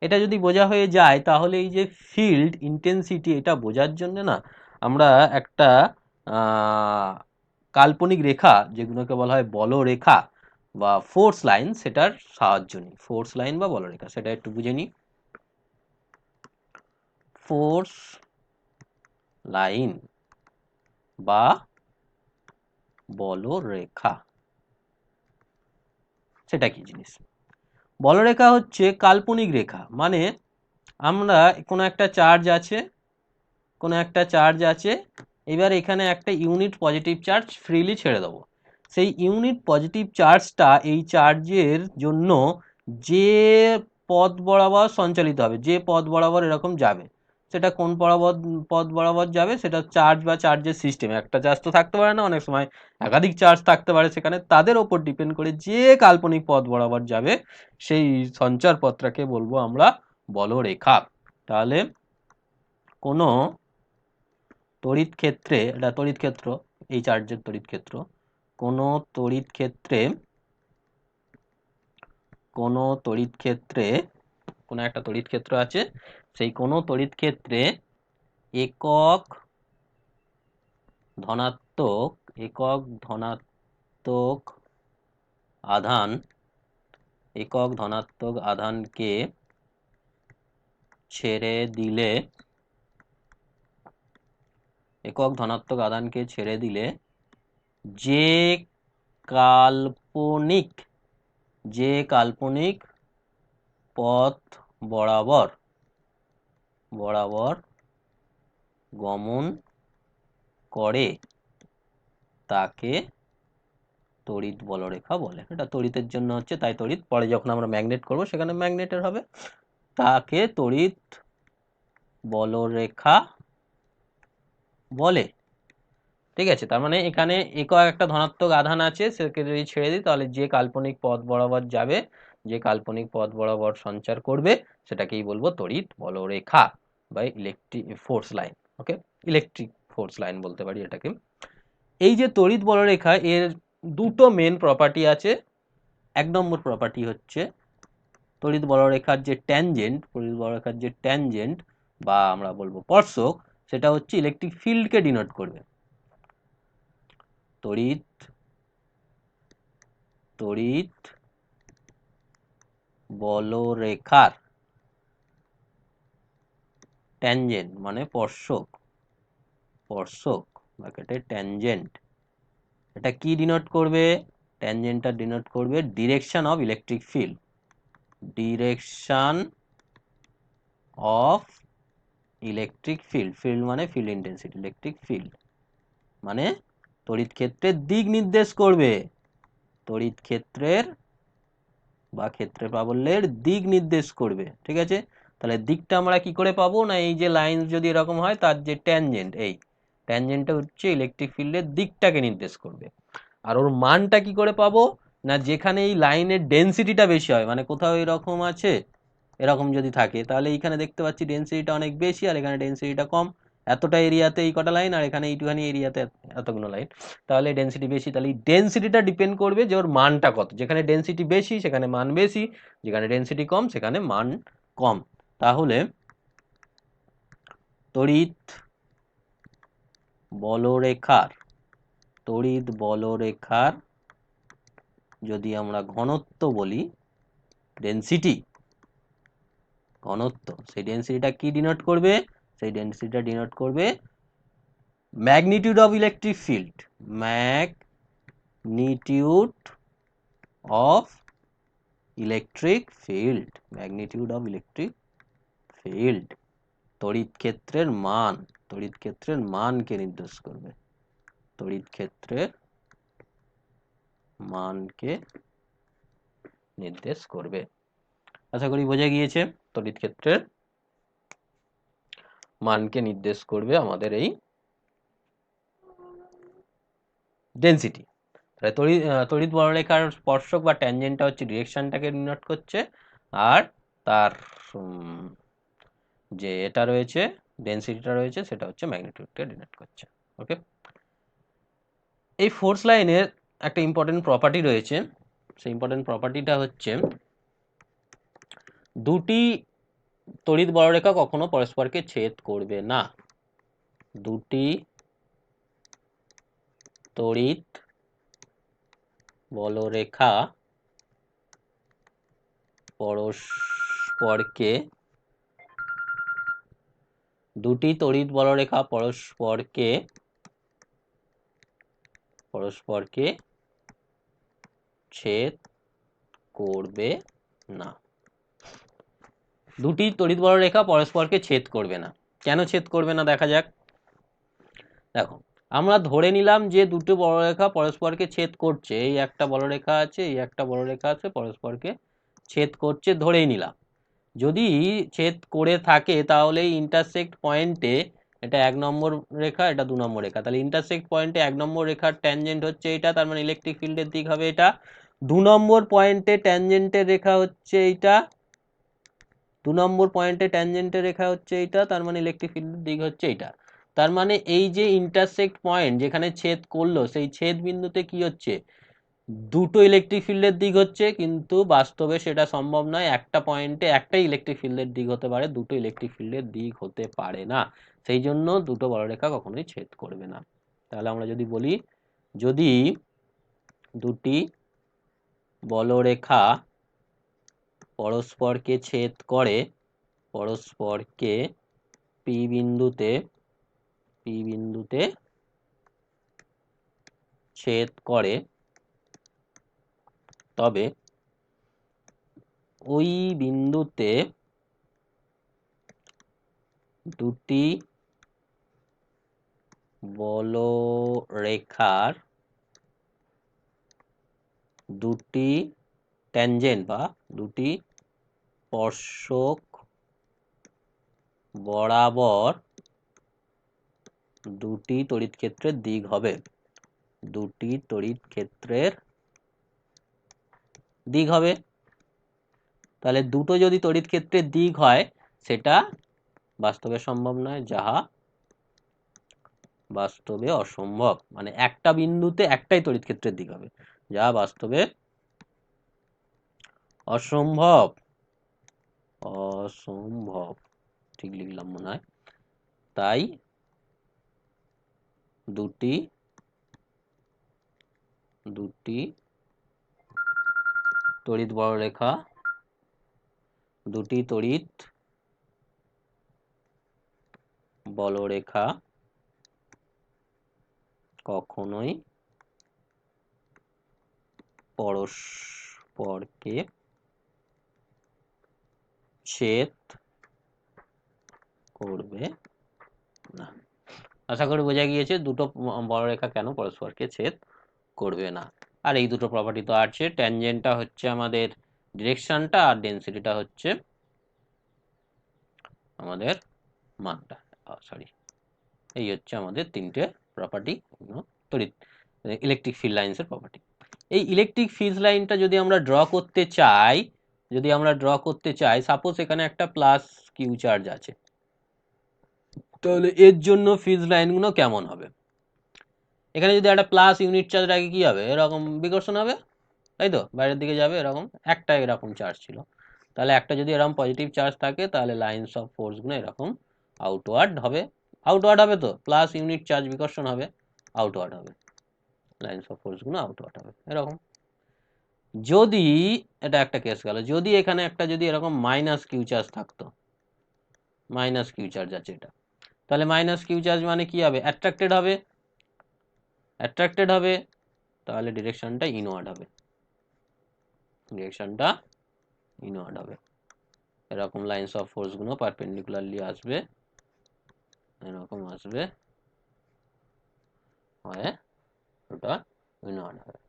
এটা যদি বোঝা হয়ে যায় তাহলে এই যে ফিল্ড ইন্টেন্সিটি এটা বোঝার জন্য না আমরা একটা কাল্পনিক রেখা যেগুলোকে বলা হয় বলরেখা বা ফোর্স লাইন, সেটার সাহায্য নিই। ফোর্স লাইন বা বলরেখা সেটা একটু বুঝে নিই। ফোর্স লাইন বা বলরেখা সেটা কি জিনিস? বলরেখা হচ্ছে কাল্পনিক রেখা, মানে আমরা কোনো একটা চার্জ আছে, এবার এখানে একটা ইউনিট পজিটিভ চার্জ ফ্রিলি ছেড়ে দেবো। সেই ইউনিট পজিটিভ চার্জটা এই চার্জের জন্য যে পথ বরাবর সঞ্চালিত হবে, যে পথ বরাবর এরকম যাবে, সেটা কোন পথ বরাবর যাবে সেটা চার্জ বা চার্জের সিস্টেম, একটা চার্জ তো থাকতে পারে না, অনেক সময় একাধিক চার্জ থাকতে পারে সেখানে, তাদের ওপর ডিপেন্ড করে যে কাল্পনিক পথ বরাবর যাবে সেই সঞ্চার পথটাকে বলবো আমরা বলরেখা। তাহলে কোনো তড়িৎ ক্ষেত্রে, এটা তড়িৎ ক্ষেত্র, এই চার্জের তড়িৎ ক্ষেত্র, কোনো তড়িৎ ক্ষেত্রে কোনো একটা তড়িৎ ক্ষেত্র আছে, সেই কোনো তড়িৎ ক্ষেত্রে একক ধনাত্মক আধানকে ছেড়ে দিলে যে কাল্পনিক পথ বরাবর গমন করে তাকে তড়িৎ বলরেখা বলে। এটা তড়িতের জন্য হচ্ছে, তাই তড়িৎ পরে যখন আমরা ম্যাগনেট করব সেখানে ম্যাগনেটের হবে, তাকে তড়িৎ বলরেখা বলে। ঠিক আছে, তার মানে এখানে একক একটা ধনাত্মক আধান আছে, সেকে যদি ছেড়ে দিই তাহলে যে কাল্পনিক পথ বরাবর যাবে, যে কাল্পনিক পথ বরাবর সঞ্চার করবে সেটাকেই বলবো তড়িৎ বলরেখা বা ইলেকট্রিক ফোর্স লাইন। ওকে, ইলেকট্রিক ফোর্স লাইন বলতে পারি এটাকে। এই যে তড়িৎ বলরেখা, এর দুটো মেন প্রপার্টি আছে। এক নম্বর প্রপার্টি হচ্ছে তড়িৎ বলরেখার যে ট্যানজেন্ট বা আমরা বলবো স্পর্শক, সেটা হচ্ছে ইলেকট্রিক ফিল্ডকে ডিনোট করবে। তড়িৎ বলরেখার ট্যানজেন্ট মানে স্পর্শক ব্র্যাকেটে ট্যানজেন্ট, এটা কি ডিনোট করবে? ট্যানজেন্টটা ডিনোট করবে direction of electric field, field মানে ফিল্ড ইন্টেন্সিটি, ইলেকট্রিক ফিল্ড। মানে তড়িৎ ক্ষেত্রের দিক নির্দেশ করবে, তড়িৎ ক্ষেত্রের বা ক্ষেত্রে প্রাবল্যের দিক নির্দেশ করবে। ঠিক আছে, তাহলে দিকটা আমরা কি করে পাবো না, এই যে লাইন যদি এরকম হয় তার যে ট্যানজেন্ট, এই ট্যানজেন্টটা হচ্ছে ইলেকট্রিক ফিল্ডের দিকটাকে নির্দেশ করবে। আর ওর মানটা কি করে পাবো না, যেখানে এই লাইনের ডেন্সিটিটা বেশি হয়, মানে কোথাও এরকম আছে, এরকম যদি থাকে তাহলে এইখানে দেখতে পাচ্ছি ডেন্সিটিটা অনেক বেশি আর এখানে ডেন্সিটিটা কম, এতটা এরিয়াতে এই কটা লাইন আর এখানে এইটুখানি এরিয়াতে এতগুলো লাইন, তাহলে ডেন্সিটি বেশি, তাহলে এই ডেন্সিটিটা ডিপেন্ড করবে যে ওর মানটা কত, যেখানে ডেন্সিটি বেশি সেখানে মান বেশি, যেখানে ডেন্সিটি কম সেখানে মান কম। তাহলে তড়িৎ বলরেখার, তড়িৎ বলরেখার যদি আমরা ঘনত্ব বলি, ডেন্সিটি, ঘনত্ব, সেই ডেন্সিটিটা কি ডিনোট করবে, সেই ডেন্সিটিটা ডিনোট করবে magnitude of electric field, magnitude of electric field, magnitude of electric field, তড়িৎ ক্ষেত্রের মান, তড়িৎ ক্ষেত্রের মানকে নির্দেশ করবে, তড়িৎ ক্ষেত্রের মানকে নির্দেশ করবে। আশা করি বোঝা গিয়েছে, তড়িৎ ক্ষেত্রের মানকে নির্দেশ করবে আমাদের এই ডেন্সিটি। তড়িৎ বলরেখার স্পর্শক বা ট্যানজেন্টটা হচ্ছে ডিরেকশনটাকে ডিনোট করছে, আর তার যে এটা রয়েছে ডেন্সিটিটা রয়েছে সেটা হচ্ছে ম্যাগনিটিউডকে ডিনোট করছে। ওকে, এই ফোর্স লাইনের একটা ইম্পর্টেন্ট প্রপার্টি রয়েছে, সেই ইম্পর্টেন্ট প্রপার্টিটা হচ্ছে দুটি তড়িৎ বলরেখা কখনো পরস্পরকে ছেদ করবে না, দুটি তড়িৎ বলরেখা পরস্পরকে, দুটি তড়িৎ বলরেখা পরস্পরকে ছেদ করবে না, দুটি তড়িৎ বলরেখা পরস্পরকে ছেদ করবে না। কেন ছেদ করবে না দেখা যাক। দেখো, আমরা ধরে নিলাম যে দুটো বলরেখা পরস্পরকে ছেদ করছে, এই একটা বলরেখা আছে, এই একটা বলরেখা আছে, পরস্পরকে ছেদ করছে ধরেই নিলাম। যদি ছেদ করে থাকে তাহলে ইন্টারসেক্ট পয়েন্টে, এটা 1 নম্বর রেখা, এটা 2 নম্বর রেখা, তাহলে ইন্টারসেক্ট পয়েন্টে 1 নম্বর রেখার ট্যানজেন্ট হচ্ছে এটা, তার মানে ইলেকট্রিক ফিল্ডের দিক হবে এটা। 2 নম্বর পয়েন্টে ট্যানজেন্টের রেখা হচ্ছে এইটা, 2 নম্বর পয়েন্টে ট্যানজেন্টের রেখা হচ্ছে এইটা, তার মানে ইলেকট্রিক ফিল্ডের দিক হচ্ছে এইটা। তার মানে এই যে ইন্টারসেক্ট পয়েন্ট যেখানে ছেদ করলো, সেই ছেদ বিন্দুতে কি হচ্ছে, দুটো ইলেকট্রিক ফিল্ডের দিক হচ্ছে, কিন্তু বাস্তবে সেটা সম্ভব নয়, একটা পয়েন্টে একটাই ইলেকট্রিক ফিল্ডের দিক হতে পারে, দুটো ইলেকট্রিক ফিল্ডের দিক হতে পারে না, সেই জন্য দুটো বলরেখা কখনোই ছেদ করবে না। তাহলে আমরা যদি বলি, যদি দুটি বলরেখা পরস্পরকে ছেদ করে, পরস্পরকে পি বিন্দুতে ছেদ করে, তবে ওই বিন্দুতে দুটি বলরেখার দুটি ট্যানজেন্ট বা দুটি স্পর্শক বরাবর দুটি তড়িৎ ক্ষেত্রের দিক হবে, দুটি তড়িৎ ক্ষেত্রের দিক হবে। তাহলে দুটো যদি তড়িৎ ক্ষেত্রের দিক হয় সেটা বাস্তবে সম্ভব নয়, যাহা বাস্তবে অসম্ভব, মানে একটা বিন্দুতে একটাই তড়িৎ ক্ষেত্রের দিক হবে, যা বাস্তবে অসম্ভব, অসম্ভব ঠিক লিখলাম মনে হয়। তাই দুটি তড়িৎ বলরেখা, দুটি তড়িৎ বলরেখা কখনোই পরস্পরকে ছেদ করবে না। আশা করি বোঝা গিয়েছে দুটো বড়রেখা কেন পরস্পরকে ছেদ করবে না। আর এই দুটো প্রপার্টি তো আছে, ট্যানজেন্টটা হচ্ছে আমাদের ডিরেকশনটা, আর ডেন্সিটিটা হচ্ছে আমাদের মানটা। সরি, এই হচ্ছে আমাদের তিনটে প্রপার্টি তড়িৎ ইলেকট্রিক ফিল্ড লাইন্সের প্রপার্টি। এই ইলেকট্রিক ফিল্ড লাইনটা যদি আমরা ড্র করতে চাই, সাপোজ এখানে একটা প্লাস কিউ চার্জ আছে, তাহলে এর জন্য ফিল্ড লাইনগুলো কেমন হবে? এখানে যদি একটা প্লাস ইউনিট চার্জ রাখি কি হবে? এরকম বিকর্ষণ হবে, তাই তো, বাইরের দিকে যাবে এরকম। একটা এরকম চার্জ ছিল, তাহলে একটা যদি এরকম পজিটিভ চার্জ থাকে তাহলে লাইন্স অফ ফোর্সগুলো এরকম আউটওয়ার্ড হবে। তো প্লাস ইউনিট চার্জ বিকর্ষণ হবে, আউটওয়ার্ড হবে, লাইন্স অফ ফোর্সগুলো আউটওয়ার্ড হবে এরকম। যদি এটা একটা কেস গেল, যদি এখানে একটা যদি এরকম মাইনাস কিউ চার্জ থাকতো, মাইনাস কিউ চার্জ আছে এটা, তাহলে মাইনাস কিউ চার্জ মানে কি হবে? অ্যাট্রাক্টেড হবে, তাহলে ডিরেকশনটা ইনওয়ার্ড হবে, এরকম লাইন্স অফ ফোর্সগুলো পারপেন্ডিকুলারলি আসবে, এরকম আসবে, হয় ওটা ইনওয়ার্ড হবে।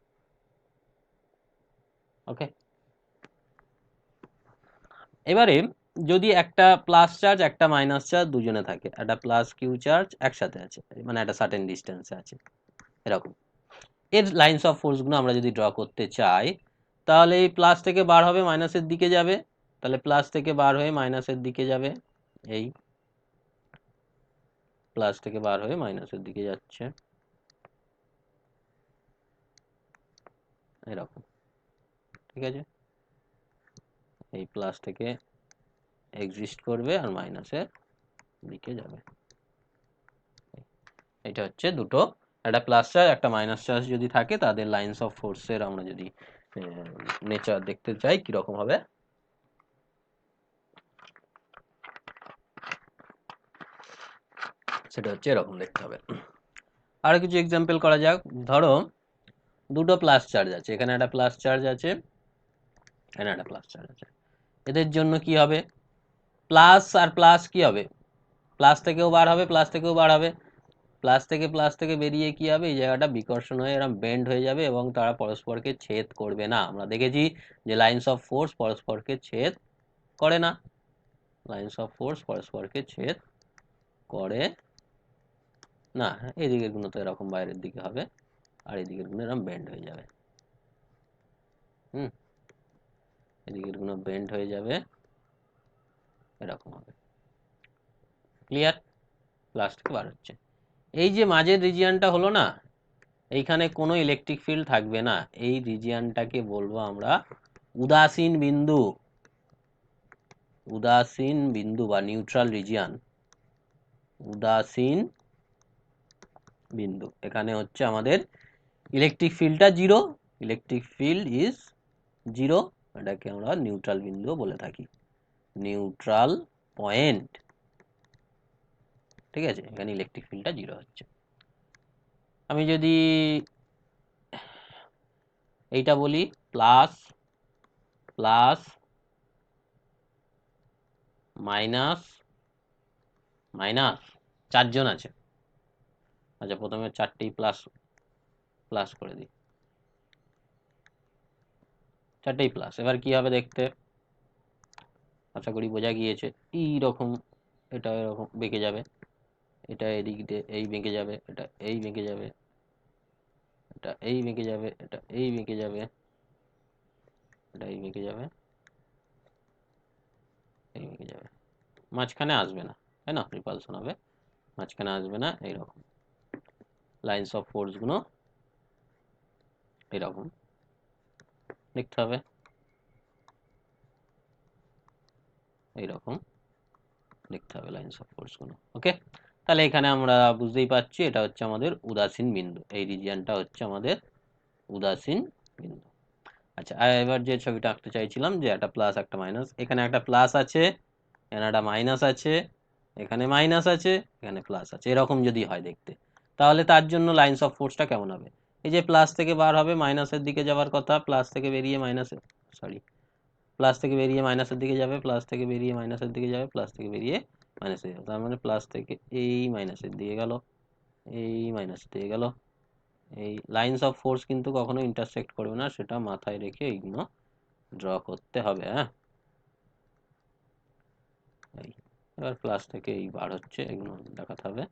ওকে, এবারে যদি একটা প্লাস চার্জ একটা মাইনাস চার্জ দুজনে থাকে, একটা প্লাস কিউ চার্জ একসাথে আছে, মানে একটা সার্টেন ডিস্টেন্সে আছে এরকম, এর লাইন্স অফ ফোর্সগুলো আমরা যদি ড্র করতে চাই, তাহলে এই প্লাস থেকে বার হবে মাইনাসের দিকে যাবে, তাহলে প্লাস থেকে বার হয়ে মাইনাসের দিকে যাবে, এই প্লাস থেকে বার হয়ে মাইনাসের দিকে যাচ্ছে এরকম, ঠিক আছে, এই প্লাস থেকে এক্সিস্ট করবে আর মাইনাসের দিকে যাবে। এটা হচ্ছে দুটো, একটা প্লাস চার্জ একটা মাইনাস চার্জ যদি থাকে তাদের লাইন্স অফ ফোর্সের আমরা যদি নেচার দেখতে চাই কিরকম হবে, সেটা হচ্ছে এরকম দেখতে হবে। আরো কিছু এক্সাম্পল করা যাক। ধরো দুটো প্লাস চার্জ আছে, এখানে একটা প্লাস চার্জ আছে, এখানে একটা প্লাস চার্জ আছে, এদের জন্য কি হবে? প্লাস আর প্লাস কি হবে? প্লাস থেকেও বার হবে, প্লাস থেকে বেরিয়ে কি হবে? এই জায়গাটা বিকর্ষণ হয়ে এরকম বেন্ড হয়ে যাবে এবং তারা পরস্পরকে ছেদ করবে না। আমরা দেখেছি যে লাইন্স অফ ফোর্স পরস্পরকে ছেদ করে না, পরস্পরকে ছেদ করে না। এদিকের গুলো তো এরকম বাইরের দিকে হবে, আর এদিকের গুলো এরকম বেন্ড হয়ে যাবে, এদিকের গুলো বেন্ড হয়ে যাবে, এরকম হবে। ক্লিয়ার? প্লাস থেকে বার হচ্ছে, এই যে মাঝের রিজিয়নটা হলো না, এইখানে কোনো ইলেকট্রিক ফিল্ড থাকবে না, এই রিজিয়নটাকে বলবো আমরা উদাসীন বিন্দু বা নিউট্রাল রিজিয়ন, উদাসীন বিন্দু। এখানে হচ্ছে আমাদের ইলেকট্রিক ফিল্ডটা zero, electric field is zero, এটাকে আমরা নিউট্রাল বিন্দু বলে থাকি, নিউট্রাল পয়েন্ট, ঠিক আছে, এখানে ইলেকট্রিক ফিল্ডটা জিরো হচ্ছে। আমি যদি এইটা বলি প্লাস প্লাস মাইনাস মাইনাস, চারজন আছে, আচ্ছা প্রথমে চারটেই প্লাস প্লাস করে দিই, চারটেই প্লাস। এবার কি হবে দেখতে? আশা করি বোঝা গিয়েছে। এইরকম, এটা এরকম বেঁকে যাবে, এটা এদিক দিয়ে এই বেঁকে যাবে, এটা এই বেঁকে যাবে, এটা এই বেঁকে যাবে, এটা এই বেঁকে যাবে, এটা এই বেঁকে যাবে, এই বেঁকে যাবে, মাঝখানে আসবে না, তাই না? রিপালশন হবে, মাঝখানে আসবে না। এইরকম লাইন্স অফ ফোর্স গুলো এরকম দেখতে হবে, এইরকম দেখতে হবে লাইন্স অফ ফোর্স গুলো। ওকে, তাহলে এখানে আমরা বুঝতেই পারছি এটা হচ্ছে আমাদের উদাসীন বিন্দু, এই রিজিয়নটা হচ্ছে আমাদের উদাসীন বিন্দু। আচ্ছা, এবার যে ছবিটা আঁকতে চাইছিলাম, যে একটা প্লাস একটা মাইনাস, এখানে একটা প্লাস আছে, এখানে একটা মাইনাস আছে, এখানে মাইনাস আছে, এখানে প্লাস আছে, এরকম যদি হয় দেখতে, তাহলে তার জন্য লাইন্স অফ ফোর্সটা কেমন হবে? এই যে প্লাস থেকে বার হবে মাইনাসের দিকে যাওয়ার কথা, প্লাস থেকে বেরিয়ে মাইনাসের, সরি, প্লাস থেকে বেরিয়ে মাইনাসের দিকে যাবে, প্লাস থেকে বেরিয়ে মাইনাসের দিকে যাবে, প্লাস থেকে বেরিয়ে মাইনাসে যাবে, তার মানে প্লাস থেকে এই মাইনাসের দিকে গেল, এই মাইনাস দিয়ে গেল। এই লাইন্স অফ ফোর্স কিন্তু কখনো ইন্টারসেক্ট করবে না, সেটা মাথায় রেখে এইগুলো ড্র করতে হবে। হ্যাঁ, এই এবার প্লাস থেকে এই বার হচ্ছে, এগুলো দেখাতে হবে।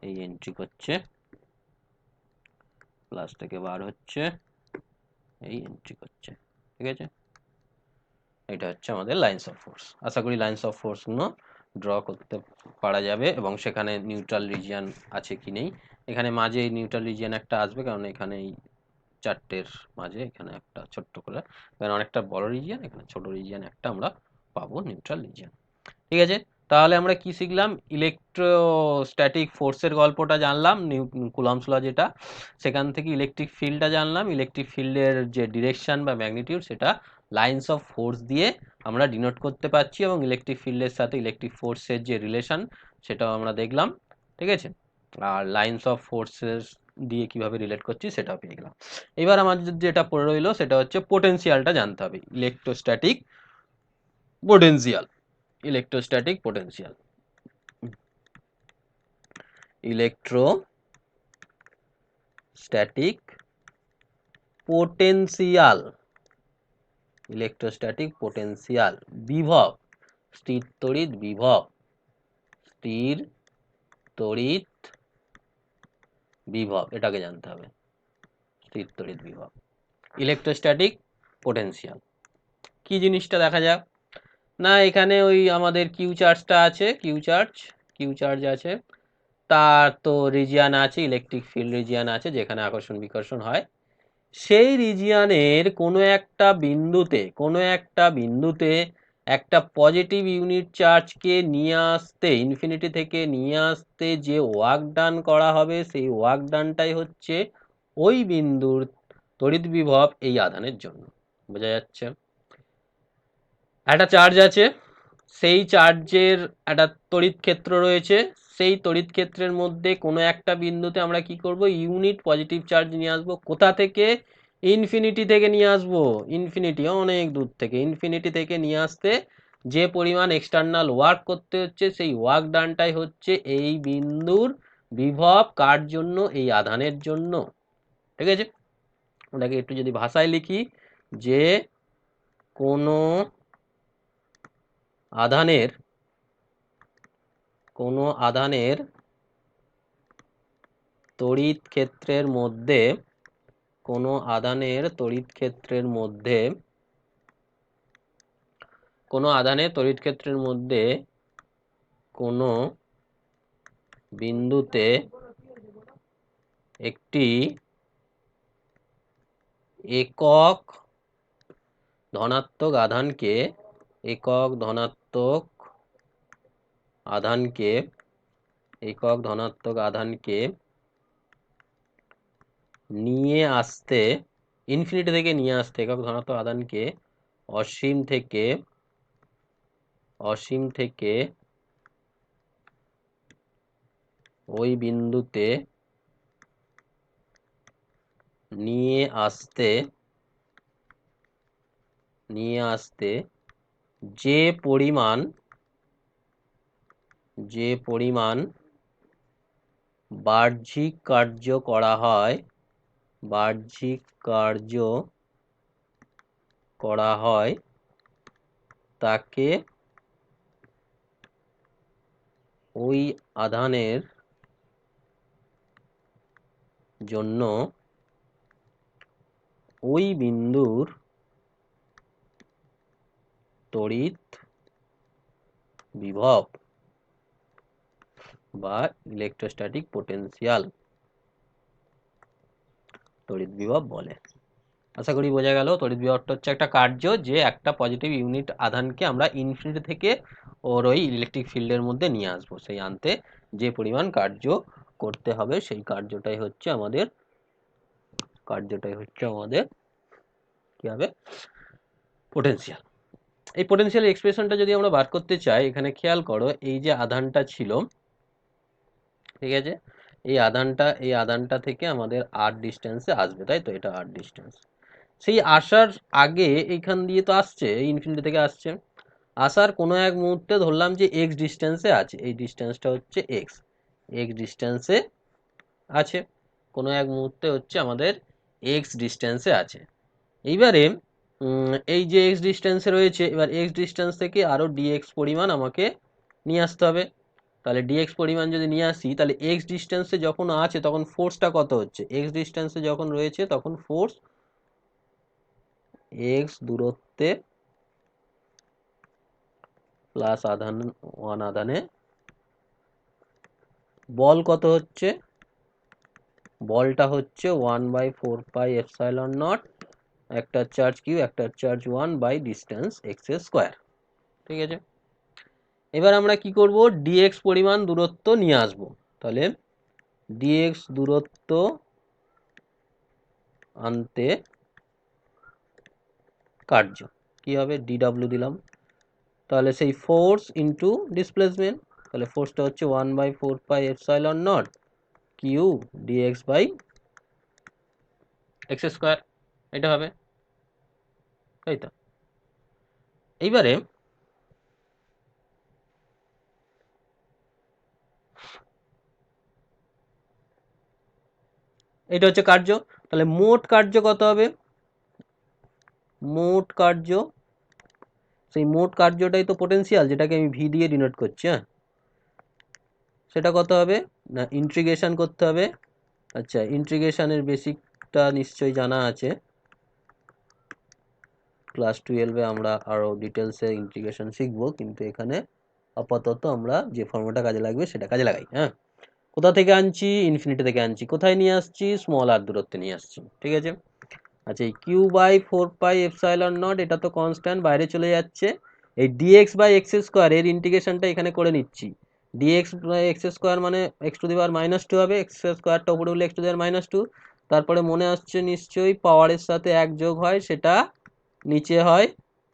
এই এন্ট্রি করছে, প্লাস থেকে বার হচ্ছে, এই এন্ট্রি করছে। ঠিক আছে, এটা হচ্ছে আমাদের লাইন্স অফ ফোর্স। আশা করি লাইন্স অফ ফোর্সগুলো ড্র করতে পারা যাবে, এবং সেখানে নিউট্রাল রিজিয়ান আছে কি নেই। এখানে মাঝে এই নিউট্রাল রিজিয়ান একটা আসবে, কারণ এখানে এই চারটের মাঝে এখানে একটা ছোট্ট করে, কারণ অনেকটা বড় রিজিয়ান, এখানে ছোট রিজিয়ান একটা আমরা পাবো, নিউট্রাল রিজিয়ান। ঠিক আছে, তাহলে আমরা কি শিখলাম? ইলেকট্রোস্ট্যাটিক ফোর্সের গল্পটা জানলাম, কুলম্বস ল যেটা, সেখান থেকে ইলেকট্রিক ফিল্ডটা জানলাম। ইলেকট্রিক ফিল্ডের যে ডিরেকশন বা ম্যাগনিটিউড, সেটা লাইন্স অফ ফোর্স দিয়ে আমরা ডিনোট করতে পারছি, এবং ইলেকট্রিক ফিল্ডের সাথে ইলেকট্রিক ফোর্সের যে রিলেশন, সেটাও আমরা দেখলাম। ঠিক আছে, আর লাইন্স অফ ফোর্সেস দিয়ে কিভাবে রিলেট করছি সেটাও পেয়ে গেলাম। এবার আমাদের যেটা পড়ে রইলো সেটা হচ্ছে পোটেনশিয়ালটা জানতে হবে, electrostatic potential. Electrostatic potential, electrostatic potential, electrostatic potential, বিভব, স্থির তড়িৎ বিভব, স্থির তড়িৎ বিভব, এটাকে জানতে হবে, স্থির তড়িৎ বিভব। ইলেকট্রোস্ট্যাটিক পোটেনশিয়াল কি জিনিসটা দেখা যাক। না, এখানে ওই আমাদের কিউ চার্জটা আছে, কিউ চার্জ আছে, তার তো রিজিয়ান আছে, ইলেকট্রিক ফিল্ড রিজিয়ান আছে, যেখানে আকর্ষণ বিকর্ষণ হয়। সেই রিজিয়ানের কোনো একটা বিন্দুতে একটা পজিটিভ ইউনিট চার্জকে নিয়ে আসতে, ইনফিনিটি থেকে নিয়ে আসতে যে ওয়ার্ক ডান করা হবে, সেই ওয়ার্ক ডানটাই হচ্ছে ওই বিন্দুর তড়িৎ বিভব এই আধানের জন্য। বোঝা যাচ্ছে? একটা চার্জ আছে, সেই চার্জের একটা তড়িৎ ক্ষেত্র রয়েছে, সেই তড়িৎ ক্ষেত্রের মধ্যে কোনো একটা বিন্দুতে আমরা কি করব, ইউনিট পজিটিভ চার্জ নিয়ে আসবো। কোথা থেকে? ইনফিনিটি থেকে নিয়ে আসবো, ইনফিনিটি অনেক দূর থেকে, ইনফিনিটি থেকে নিয়ে আসতে যে পরিমাণ এক্সটার্নাল ওয়ার্ক করতে হচ্ছে, সেই ওয়ার্ক ডানটাই হচ্ছে এই বিন্দুর বিভব, কার জন্য? এই আধানের জন্য। ঠিক আছে, ওটাকে একটু যদি ভাষায় লিখি, যে কোনো আধানের তড়িৎ ক্ষেত্রের মধ্যে, কোনো আধানের তড়িৎ ক্ষেত্রের মধ্যে কোনো বিন্দুতে একটি একক ধনাত্মক আধানকে নিয়ে আসতে, ইনফিনিটি থেকে নিয়ে আসতে, একক ধনাত্মক আধানকে অসীম থেকে ওই বিন্দুতে নিয়ে আসতে যে পরিমাণ বাহ্যিক কার্য করা হয় তাকে ওই আধানের জন্য ওই বিন্দুর তড়িৎ বিভব বা ইলেকট্রোস্ট্যাটিক পোটেনশিয়াল, তড়িৎ বিভব বলে। আশা করি বোঝা গেল। তড়িৎ বিভবটা হচ্ছে একটা কার্য, যে একটা পজিটিভ ইউনিট আধানকে আমরা ইনফিনিটি থেকে ওর ওই ইলেকট্রিক ফিল্ডের মধ্যে নিয়ে আসবো, সেই আনতে যে পরিমাণ কার্য করতে হবে, সেই কার্যটাই হচ্ছে আমাদের কি হবে? পোটেনশিয়াল। এই পোটেনশিয়াল এক্সপ্রেশনটা যদি আমরা বার করতে চাই, এখানে খেয়াল করো, এই যে আধানটা ছিল, ঠিক আছে, এই আধানটা থেকে আমাদের আর ডিস্টেন্সে আসবে, তাই তো? এটা আর ডিস্টেন্স। সেই আসার আগে এইখান দিয়ে তো আসছে, এই ইনফিনিটি থেকে আসছে, আসার কোনো এক মুহূর্তে ধরলাম যে এক্স ডিস্টেন্সে আছে, এই ডিস্টেন্সটা হচ্ছে এক্স ডিস্টেন্সে আছে, কোনো এক মুহূর্তে হচ্ছে আমাদের এক্স ডিস্টেন্সে আছে। এইবারে এই যে এক্স ডিস্টেন্সে রয়েছে, এবার এক্স ডিস্টেন্স থেকে আরও ডিএক্স পরিমাণ আমাকে নিয়ে আসতে হবে। তাহলে ডিএক্স পরিমাণ যদি নিয়ে আসি, তাহলে এক্স ডিস্টেন্সে যখন আছে তখন ফোর্সটা কত হচ্ছে, এক্স ডিস্টেন্সে যখন রয়েছে তখন ফোর্স এক্স দূরত্বে প্লাস আধান 1 আধানে বল কত হচ্ছে, বলটা হচ্ছে 1/4πε0, একটা চার্জ কিউ একটা চার্জ 1/ডিস্টেন্স এক্স স্কোয়ার। ঠিক আছে, এবার আমরা কি করব, ডিএক্স পরিমাণ দূরত্ব নিয়ে আসব। তাহলে ডিএক্স দূরত্ব আনতে কার্য কি হবে, ডিডাব্লিউ দিলাম। তাহলে সেই ফোর্স ইন্টু ডিসপ্লেসমেন্ট, তাহলে ফোর্সটা হচ্ছে 1/4πε0 Q dx by x square, এটা হবে, তাই তো। এইবারে এটা হচ্ছে কার্য, তাহলে মোট কার্য কত হবে, মোট কার্য, সেই মোট কার্যটাই তো পোটেনশিয়াল, যেটাকে আমি ভি দিয়ে ডিনোট করছি। হ্যাঁ, সেটা কত হবে না, ইন্টিগ্রেশন করতে হবে। আচ্ছা, ইন্টিগ্রেশনের বেসিকটা নিশ্চয়ই জানা আছে, ক্লাস 12-এ আমরা আরও ডিটেলসে ইন্টিগ্রেশন শিখবো, কিন্তু এখানে আপাতত আমরা যে ফর্মুলাটা কাজে লাগবে সেটা কাজে লাগাই। হ্যাঁ, কোথা থেকে আনছি, ইনফিনিটি থেকে আনছি, কোথায় নিয়ে আসছি, স্মল আর দূরত্বে নিয়ে আসছি। ঠিক আছে, আচ্ছা এই q/4πε0 এটা তো কনস্ট্যান্ট, বাইরে চলে যাচ্ছে। এই dx বাই এক্স স্কোয়ার এর ইন্টিগ্রেশনটা এখানে করে নিচ্ছি। dx বাই এক্স স্কোয়ার মানে এক্স টু দি পাওয়ার -2 হবে, এক্স স্কোয়ারটা উপরে উঠলে এক্স টু দি পাওয়ার -2। তারপরে মনে আসছে নিশ্চয়ই পাওয়ারের সাথে এক যোগ হয়, সেটা নিচে হয়,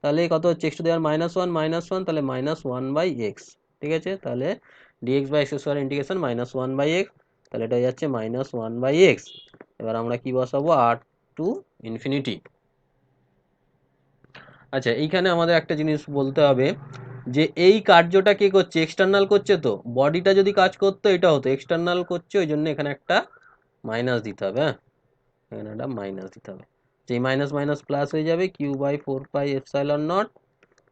তাহলে কত হচ্ছে এক্স টু দি পাওয়ার -1, তাহলে -1/x। ঠিক আছে, তাহলে dx by x square integration -1/x, তাহলে এটা যাচ্ছে -1/x। এবার আমরা কি বসাবো, আর টু ইনফিনিটি। আচ্ছা, এইখানে আমাদের একটা জিনিস বলতে হবে যে এই কার্যটা কে করছে, এক্সটার্নাল করছে, তো বডিটা যদি কাজ করতো এটা হতো, এক্সটার্নাল করছে ওই জন্য এখানে একটা মাইনাস দিতে হবে। হ্যাঁ, এখানে একটা মাইনাস দিতে হবে, যে মাইনাস মাইনাস প্লাস হয়ে যাবে, q/4πε0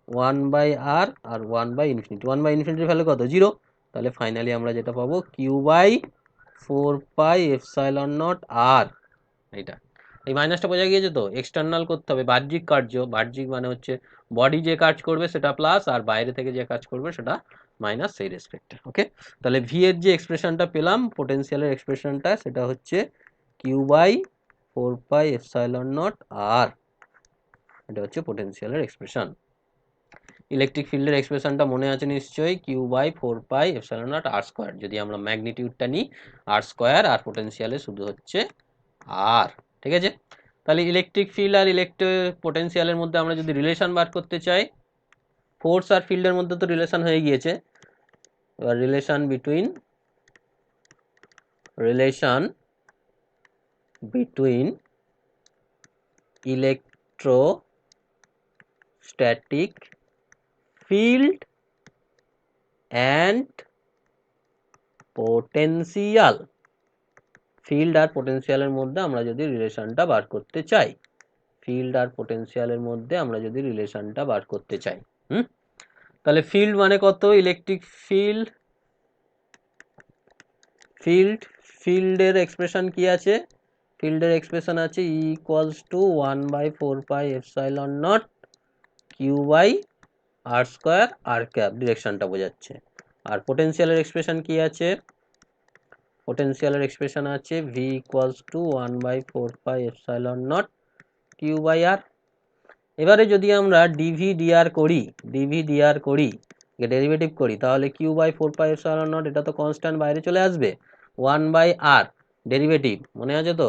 1/r আর 1/ইনফিনিটি, 1/ইনফিনিটির ভ্যালু কত, 0। তাহলে ফাইনালি আমরা যেটা পাবো q/4πε0 r, এইটা। এই মাইনাসটা বোঝা গিয়েছে তো, এক্সটার্নাল করতে হবে, বাহ্যিক কার্য, বাহ্যিক মানে হচ্ছে বডি যে কাজ করবে সেটা প্লাস, আর বাইরে থেকে যে কাজ করবে সেটা মাইনাস, সেই রেসপেক্টে। ওকে, তাহলে ভি এর যে এক্সপ্রেশনটা পেলাম, পোটেনশিয়ালের এক্সপ্রেশনটা, সেটা হচ্ছে q/4πε0 আর, এটা হচ্ছে পোটেনশিয়ালের এক্সপ্রেশন। ইলেকট্রিক ফিল্ডের এক্সপ্রেশনটা মনে আছে নিশ্চয়ই, q/4πε0 আর স্কোয়ার, যদি আমরা ম্যাগনিটিউডটা নিই আর স্কোয়ার, আর পোটেনশিয়ালে শুধু হচ্ছে আর। ঠিক আছে, তাহলে ইলেকট্রিক ফিল্ড আর পোটেনশিয়ালের মধ্যে আমরা যদি রিলেশন বার করতে চাই, ফোর্স আর ফিল্ডের মধ্যে তো রিলেশন হয়ে গিয়েছে, এবার relation between electrostatic field and potential, field আর পোটেনশিয়ালের মধ্যে আমরা যদি রিলেশনটা বার করতে চাই, ফিল্ড আর পোটেনশিয়ালের মধ্যে আমরা যদি রিলেশনটা বার করতে চাই, তাহলে ফিল্ড মানে কত, ইলেকট্রিক ফিল্ড, ফিল্ডের এক্সপ্রেশন কি আছে, ফিল্ডের এক্সপ্রেশন আছে E = 1/4πε0 q/r² r ক্যাপ, ডিরেকশনটা বোঝাচ্ছে। আর পোটেনশিয়ালের এক্সপ্রেশন কি আছে, পোটেনশিয়ালের এক্সপ্রেশন আছে V = 1/4πε0 q/r। এবারে যদি আমরা ডিভি ডিআর করি, ডেরিভেটিভ করি, তাহলে q/4πε0 এটা তো কনস্ট্যান্ট, বাইরে চলে আসবে, 1/r ডেরিভেটিভ মনে আছে তো,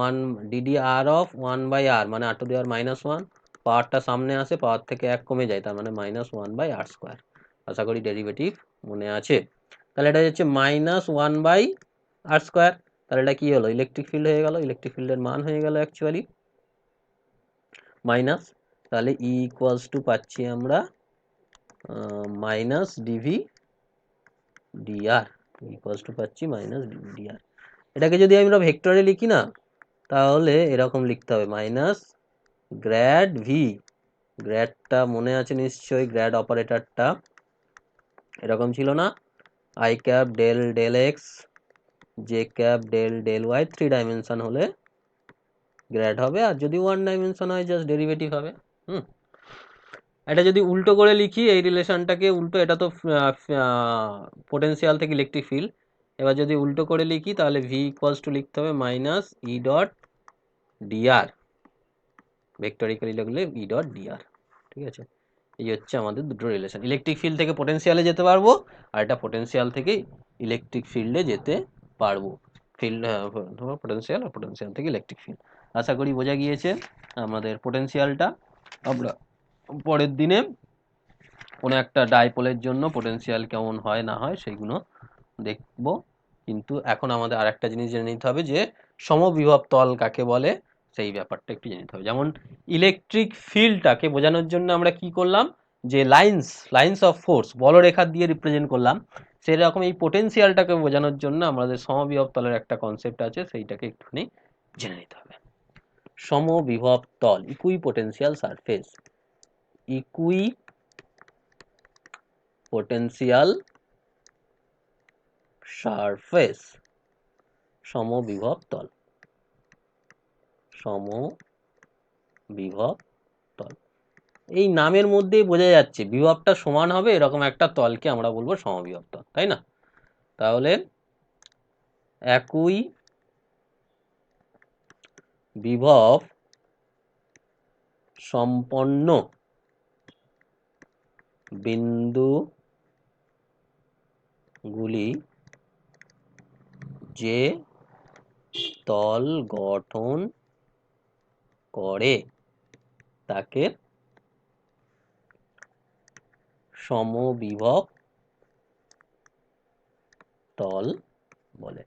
1 ddr অফ 1/r মানে r টু দি পাওয়ার -1, পাওয়ারটা সামনে আসে, পাওয়ার থেকে 1 কমে যায়, তার মানে -1/r²। আশা করি ডেরিভেটিভ মনে আছে। তাহলে এটা হচ্ছে -1/r², তাহলে এটা কি হলো, ইলেকট্রিক ফিল্ড হয়ে গেল, ইলেকট্রিক ফিল্ডের মান হয়ে গেল অ্যাকচুয়ালি মাইনাস, তাহলে E = পাচ্ছি আমরা -dv dr, পাচ্ছি -dv dr। এটাকে যদি আমরা ভেক্টরে লিখি না, তাহলে এরকম লিখতে হবে মাইনাস গ্র্যাড ভি, গ্র্যাডটা মনে আছে নিশ্চয়ই, গ্র্যাড অপারেটরটা এরকম ছিল না, i cap del del x j cap del del y, 3 dimension হলে গ্র্যাড হবে, আর যদি 1 ডাইমেনশন হয় জাস্ট ডেরিভেটিভ হবে। এটা যদি উল্টো করে লিখি এই রিলেশনটাকে উল্টো, এটা তো পোটেনশিয়াল থেকে ইলেকট্রিক ফিল্ড, এবার যদি উল্টো করে লিখি তাহলে ভি ইকুয়ালস টু লিখতে হবে মাইনাস ই ডট ডিআর, ভেক্টরিক্যালি লিখলে ই ডট ডিআর। ঠিক আছে, এই হচ্ছে আমাদের দুটো রিলেশন, ইলেকট্রিক ফিল্ড থেকে পোটেনশিয়ালে যেতে পারবো, আর এটা পোটেনশিয়াল থেকে ইলেকট্রিক ফিল্ডে যেতে পারবো, ফিল্ড পোটেনশিয়াল আর পোটেনশিয়াল থেকে ইলেকট্রিক ফিল্ড। আশা করি বোঝা গিয়েছে আমাদের পোটেনশিয়ালটা। আমরা পরের দিনে কোনো একটা ডাইপোলের জন্য পোটেনশিয়াল কেমন হয় না হয় সেইগুলো দেখব, কিন্তু এখন আমাদের আর একটা জিনিস জেনে নিতে হবে যে সমবিভব তল কাকে বলে, সেই ব্যাপারটা একটু জেনে নিতে হবে। যেমন ইলেকট্রিক ফিল্ডটাকে বোঝানোর জন্য আমরা কি করলাম, যে লাইন্স অফ ফোর্স বলরেখা দিয়ে রিপ্রেজেন্ট করলাম, সেরকম এই পোটেনশিয়ালটাকে বোঝানোর জন্য আমাদের সমবিভব তলের একটা কনসেপ্ট আছে, সেইটাকে একটুখানি জেনে নিতে হবে। সমবিভব তল, ইকুই পোটেনশিয়াল সারফেস, ইকুই পোটেনশিয়াল সারফেস, সমবিভব তল, সমবিভব তল, এই নামের মধ্যেই বোঝা যাচ্ছে বিভবটা সমান হবে এরকম একটা তলকে আমরা বলবো সমবিভব তল, তাই না? তাহলে একই বিভব সম্পন্ন বিন্দুগুলি যে তল গঠন করে তাকে সমবিভব তল বলে।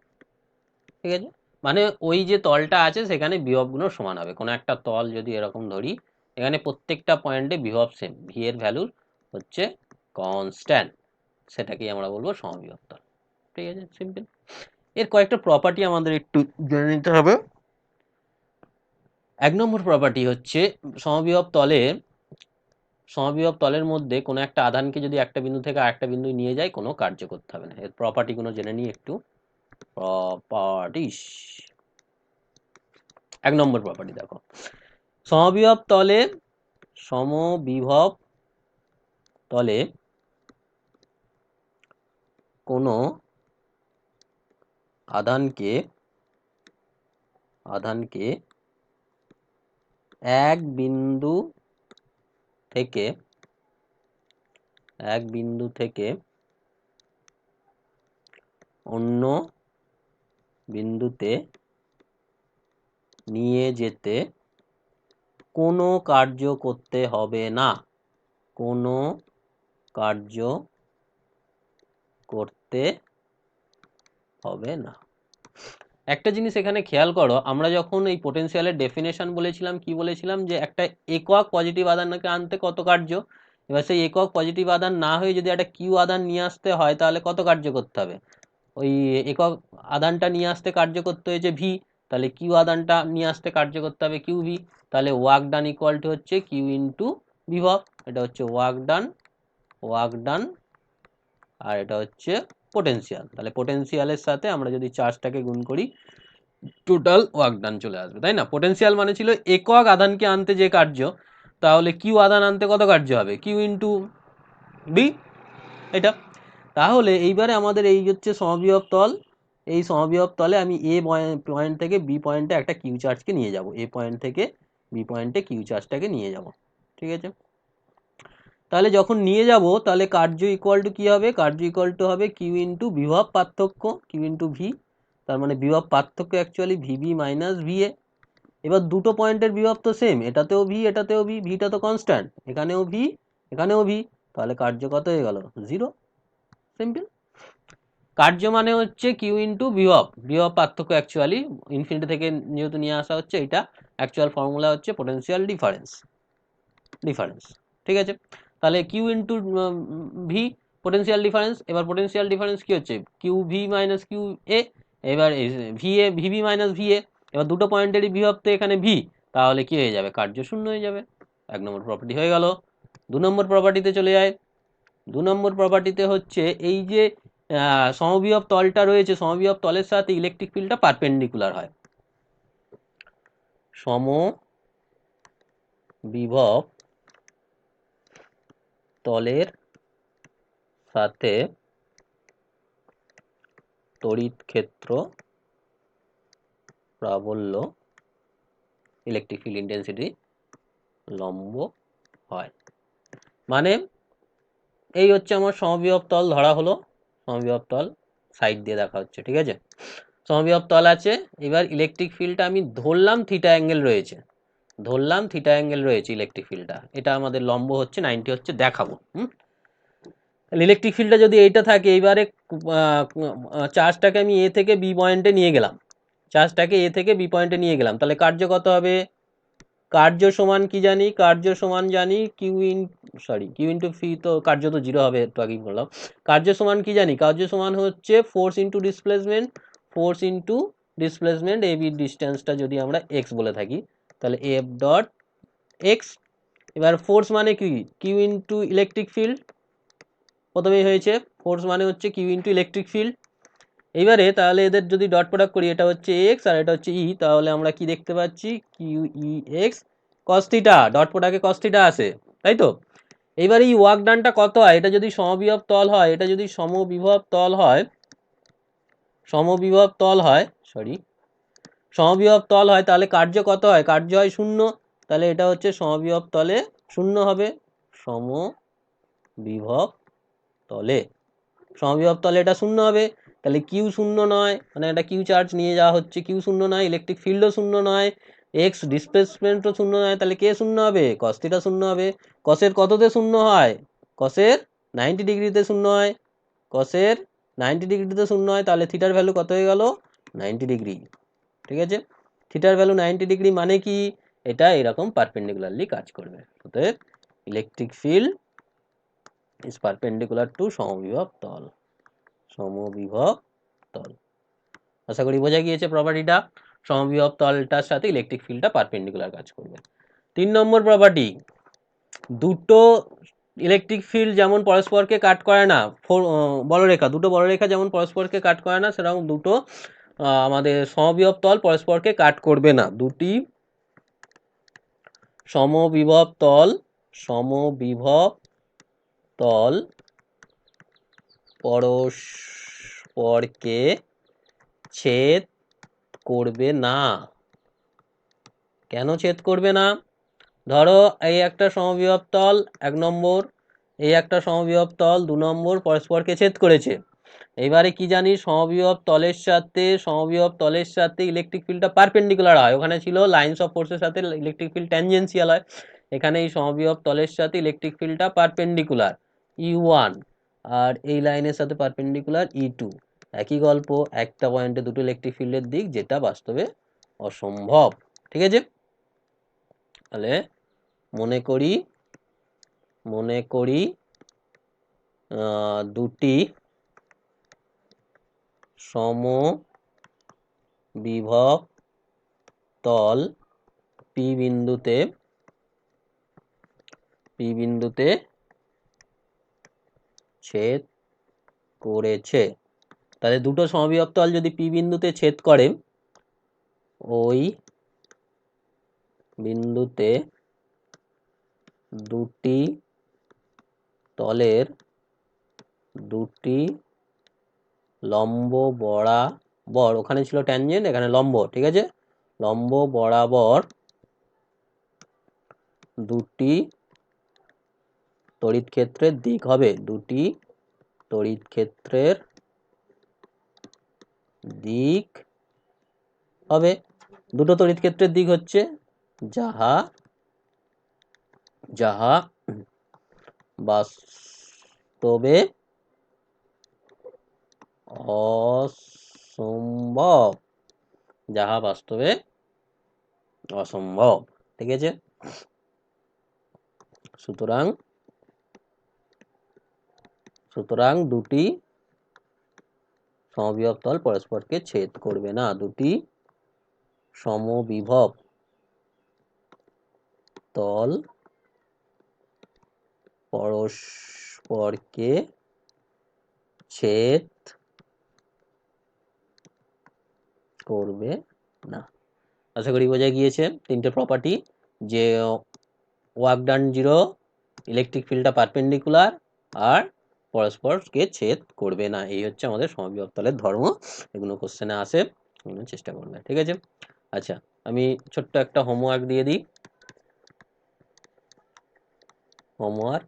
ঠিক আছে, মানে ওই যে তলটা আছে সেখানে বিভবগুলো সমান হবে। কোনো একটা তল যদি এরকম ধরি, এখানে প্রত্যেকটা পয়েন্টে বিভব সেম, ভি এর ভ্যালু হচ্ছে কনস্ট্যান্ট, সেটাকেই আমরা বলবো সমবিভব তল। ঠিক আছে, সিম্পল। এর কয়েকটা প্রপার্টি আমাদের একটু জেনে নিতে হবে। 1 নম্বর প্রপার্টি হচ্ছে সমবিভব তলের মধ্যে কোনো একটা আধানকে যদি একটা বিন্দু থেকে আরেকটা বিন্দু নিয়ে যায় কোনো কার্য করতে হবে না। এর প্রপার্টিগুলো জেনে নিই একটু। প্রপার্টিস, 1 নম্বর প্রপার্টি দেখো, সমবিভব তলে কোনো আধানকে এক বিন্দু থেকে অন্য বিন্দুতে নিয়ে যেতে কোনো কার্য করতে হবে না, কোনো কার্য করতে হবে না। একটা জিনিস এখানে খেয়াল করো, আমরা যখন এই পোটেনশিয়ালের ডেফিনেশন বলেছিলাম, কি বলেছিলাম, যে একটা একক পজিটিভ আধানকে আনতে কত কার্য, এবার সেই একক পজিটিভ আধান না হয়ে যদি একটা কিউ আধান নিয়ে আসতে হয় তাহলে কত কার্য করতে হবে, ওই একক আধানটা নিয়ে আসতে কার্য করতে হয়েছে ভি, তাহলে কিউ আধানটা নিয়ে আসতে কার্য করতে হবে কিউ ভি, তাহলে ওয়ার্ক ডান ইকুয়াল টু হচ্ছে কিউ ইন্টু বিভব, এটা হচ্ছে ওয়ার্ক ডান, আর এটা হচ্ছে পোটেনশিয়াল। তাহলে পোটেনশিয়ালের সাথে আমরা যদি চার্জটাকে গুণ করি টোটাল ওয়ার্ক ডান চলে আসবে, তাই না? পোটেনশিয়াল মানে ছিল একক আধানকে আনতে যে কার্য, তাহলে কিউ আধান আনতে কত কার্য হবে, কিউ ইন্টু বি, এটা। তাহলে এইবারে আমাদের এই হচ্ছে সমবিভব তল, এই সমবিভব তলে আমি এ পয়েন্ট থেকে বি পয়েন্টে একটা কিউ চার্জকে নিয়ে যাব, এ পয়েন্ট থেকে বি পয়েন্টে কিউ চার্জটাকে নিয়ে যাব। ঠিক আছে, তাহলে যখন নিয়ে যাব তাহলে কার্য ইকুয়াল টু কি হবে, কার্য ইকুয়াল টু হবে কিউ ইন্টু বিভব পার্থক্য, কিউ ইন্টু ভি, তার মানে বিভব পার্থক্য অ্যাকচুয়ালি ভিবি মাইনাস ভিএ। এবার দুটো পয়েন্টের বিভব তো সেম, এটাতেও ভি এটাতেও ভি, ভিটা তো কনস্ট্যান্ট, এখানেও ভি এখানেও ভি, তাহলে কার্য কত হয়ে গেল, 0। সিম্পল। কার্য মানে হচ্ছে কিউ ইন্টু বিভব পার্থক্য, অ্যাকচুয়ালি ইনফিনিটি থেকে যেহেতু নিয়ে আসা হচ্ছে, এটা অ্যাকচুয়াল ফর্মুলা হচ্ছে পোটেনশিয়াল ডিফারেন্স। ঠিক আছে, তাহলে q into V potential difference, এবার পোটেনশিয়াল ডিফারেন্স কি হচ্ছে q V minus q A, এবার ভিএ ভিবি মাইনাস ভিএ, এবার দুটো পয়েন্টেরই বিভব তো এখানে ভি, তাহলে কি হয়ে যাবে, কার্য শূন্য হয়ে যাবে। 1 নম্বর প্রপার্টি হয়ে গেল। 2 নম্বর প্রপার্টিতে চলে যায়। 2 নম্বর প্রপার্টিতে হচ্ছে এই যে সমবিভব তলটা রয়েছে, সমবিভব তলের সাথে ইলেকট্রিক ফিল্ডটা পারপেন্ডিকুলার হয়। সমবিভব তলের সাথে তড়িৎ ক্ষেত্র প্রাবল্য ইলেকট্রিক ফিল্ড ইন্টেন্সিটি লম্ব হয়। মানে এই হচ্ছে আমার সমবিভব তল ধরা হলো, সমবিভব তল সাইড দিয়ে দেখা হচ্ছে, ঠিক আছে। সমবিভব তল আছে, এবার ইলেকট্রিক ফিল্ডটা আমি ধরলাম থিটা অ্যাঙ্গেল রয়েছে, ধরলাম থিটা অ্যাঙ্গেল রয়েছে ইলেকট্রিক ফিল্ডটা, এটা আমাদের লম্ব হচ্ছে 90 হচ্ছে, দেখাবো। ইলেকট্রিক ফিল্ডটা যদি এইটা থাকে, এইবারে চার্জটাকে আমি এ থেকে বি পয়েন্টে নিয়ে গেলাম, চার্জটাকে এ থেকে বি পয়েন্টে নিয়ে গেলাম, তাহলে কার্য কত হবে, কার্য সমান কি জানি, কার্য সমান জানি কিউ ইন্টু ফি, তো কার্য তো 0 হবে, একটু আগেই বললাম। কার্য সমান কি জানি, কার্য সমান হচ্ছে force into displacement, force into displacement, A B ডিস্টেন্সটা যদি আমরা এক্স বলে থাকি, তাহলে এফ ডট এক্স। এবার ফোর্স মানে কি, কিউ ইন্টু ইলেকট্রিক ফিল্ড, প্রথমেই হয়েছে, ফোর্স মানে হচ্ছে কিউ ইন্টু ইলেকট্রিক ফিল্ড। এইবারে তাহলে এদের যদি ডট প্রোডাক্ট করি, এটা হচ্ছে এক্স আর এটা হচ্ছে ই, তাহলে আমরা কি দেখতে পাচ্ছি, q E x cos theta, dot প্রোডাক্টে কস থিটা আসে, তাই তো। এইবার এই ওয়ার্ক ডানটা কত হয়, এটা যদি সমবিভব তল হয়, এটা যদি সমবিভব তল হয়, সমবিভব তল হয়, সমবিভব তল হয়, তাহলে কার্য কত হয়, কার্য হয় 0, তাহলে এটা হচ্ছে সমবিভব তলে 0 হবে, সমবিভব তলে, সমবিভব তলে এটা 0 হবে, তাহলে কিউ 0 নয়, মানে এটা কিউ চার্জ নিয়ে যাওয়া হচ্ছে, কিউ 0 নয়, ইলেকট্রিক ফিল্ডও 0 নয়, এক্স ডিসপ্লেসমেন্টও 0 নয়, তাহলে কে 0 হবে, কস থিটা 0 হবে। কসের কততে 0 হয়, কসের 90 ডিগ্রিতে 0 হয়, কসের 90 ডিগ্রিতে 0 হয়, তাহলে থিটার ভ্যালু কত হয়ে গেল, 90 ডিগ্রি, ঠিক আছে। থিটার ভ্যালু 90 ডিগ্রি মানে কি, এটা এরকম পারপেন্ডিকুলারলি কাজ করবে, অতএব electric field is perpendicular to সমবিভব তল, সমবিভব তল। আশা করি বোঝা গিয়েছে প্রপার্টিটা, সমবিভব তলটার সাথে ইলেকট্রিক ফিল্ডটা পারপেন্ডিকুলার কাজ করবে। 3 নম্বর প্রপার্টি, দুটো ইলেকট্রিক ফিল্ড যেমন পরস্পরকে কাট করে না, বলরেখা, দুটো বলরেখা যেমন পরস্পরকে কাট করে না, সেরকম দুটো আমাদের সমবিভব তল পরস্পরকে কাট করবে না, দুটি সমবিভব তল, সমবিভব তল পরস্পরকে ছেদ করবে না। কেন ছেদ করবে না, ধরো এই একটা সমবিভব তল 1 নম্বর, এই একটা সমবিভব তল 2 নম্বর পরস্পরকে ছেদ করেছে, এইবারে কি জানি, সমবিভব তলের সাথে ইলেকট্রিক ফিল্ডটা পারপেন্ডিকুলার হয়, ওখানে ছিল লাইনস অফ ফোর্সের সাথে ইলেকট্রিক ফিল্ড ট্যানজেন্সিয়াল হয়, এখানে এই সমবিভব তলের সাথে ইলেকট্রিক ফিল্ডটা পারপেন্ডিকুলার E1, আর এই লাইনের সাথে পারপেন্ডিকুলার E2, একই গল্প, একটা পয়েন্টে দুটো ইলেকট্রিক ফিল্ডের দিক, যেটা বাস্তবে অসম্ভব, ঠিক আছে। তাহলে মনে করি দুটি সমবিভব তল পি বিন্দুতে ছেদ করেছে, তাহলে দুটো সমবিভব তল যদি পি বিন্দুতে ছেদ করে, ওই বিন্দুতে দুটি তলের দুটি লম্ব বরাবর, ওখানে ছিল ট্যানজেন্ট, এখানে লম্ব, ঠিক আছে, লম্ব বরাবর দুটি তড়িৎ ক্ষেত্রের দিক হবে, দুটি তড়িৎ ক্ষেত্রের দিক হবে, দুটো তড়িৎ ক্ষেত্রের দিক হচ্ছে যাহা বাস্তবে অসম্ভব, যাহা বাস্তবে অসম্ভব, ঠিক আছে। সুতরাং দুটি সমবিভব তল পরস্পরকে ছেদ করবে না, দুটি সমবিভব তল পরস্পরকে ছেদ করবে না। আশা করি বোঝা গিয়েছে তিনটে প্রপার্টি, যে ওয়ার্ক ডান 0, ইলেকট্রিক ফিল্ডটা পারপেন্ডিকুলার, আর পরস্পরকে ছেদ করবে না। এই হচ্ছে আমাদের সমবিভব তলের ধর্ম। এগুলো কোশ্চেনে আসে, এগুলো চেষ্টা করবে। ঠিক আছে, আচ্ছা আমি ছোট্ট একটা হোমওয়ার্ক দিয়ে দিই। Homework,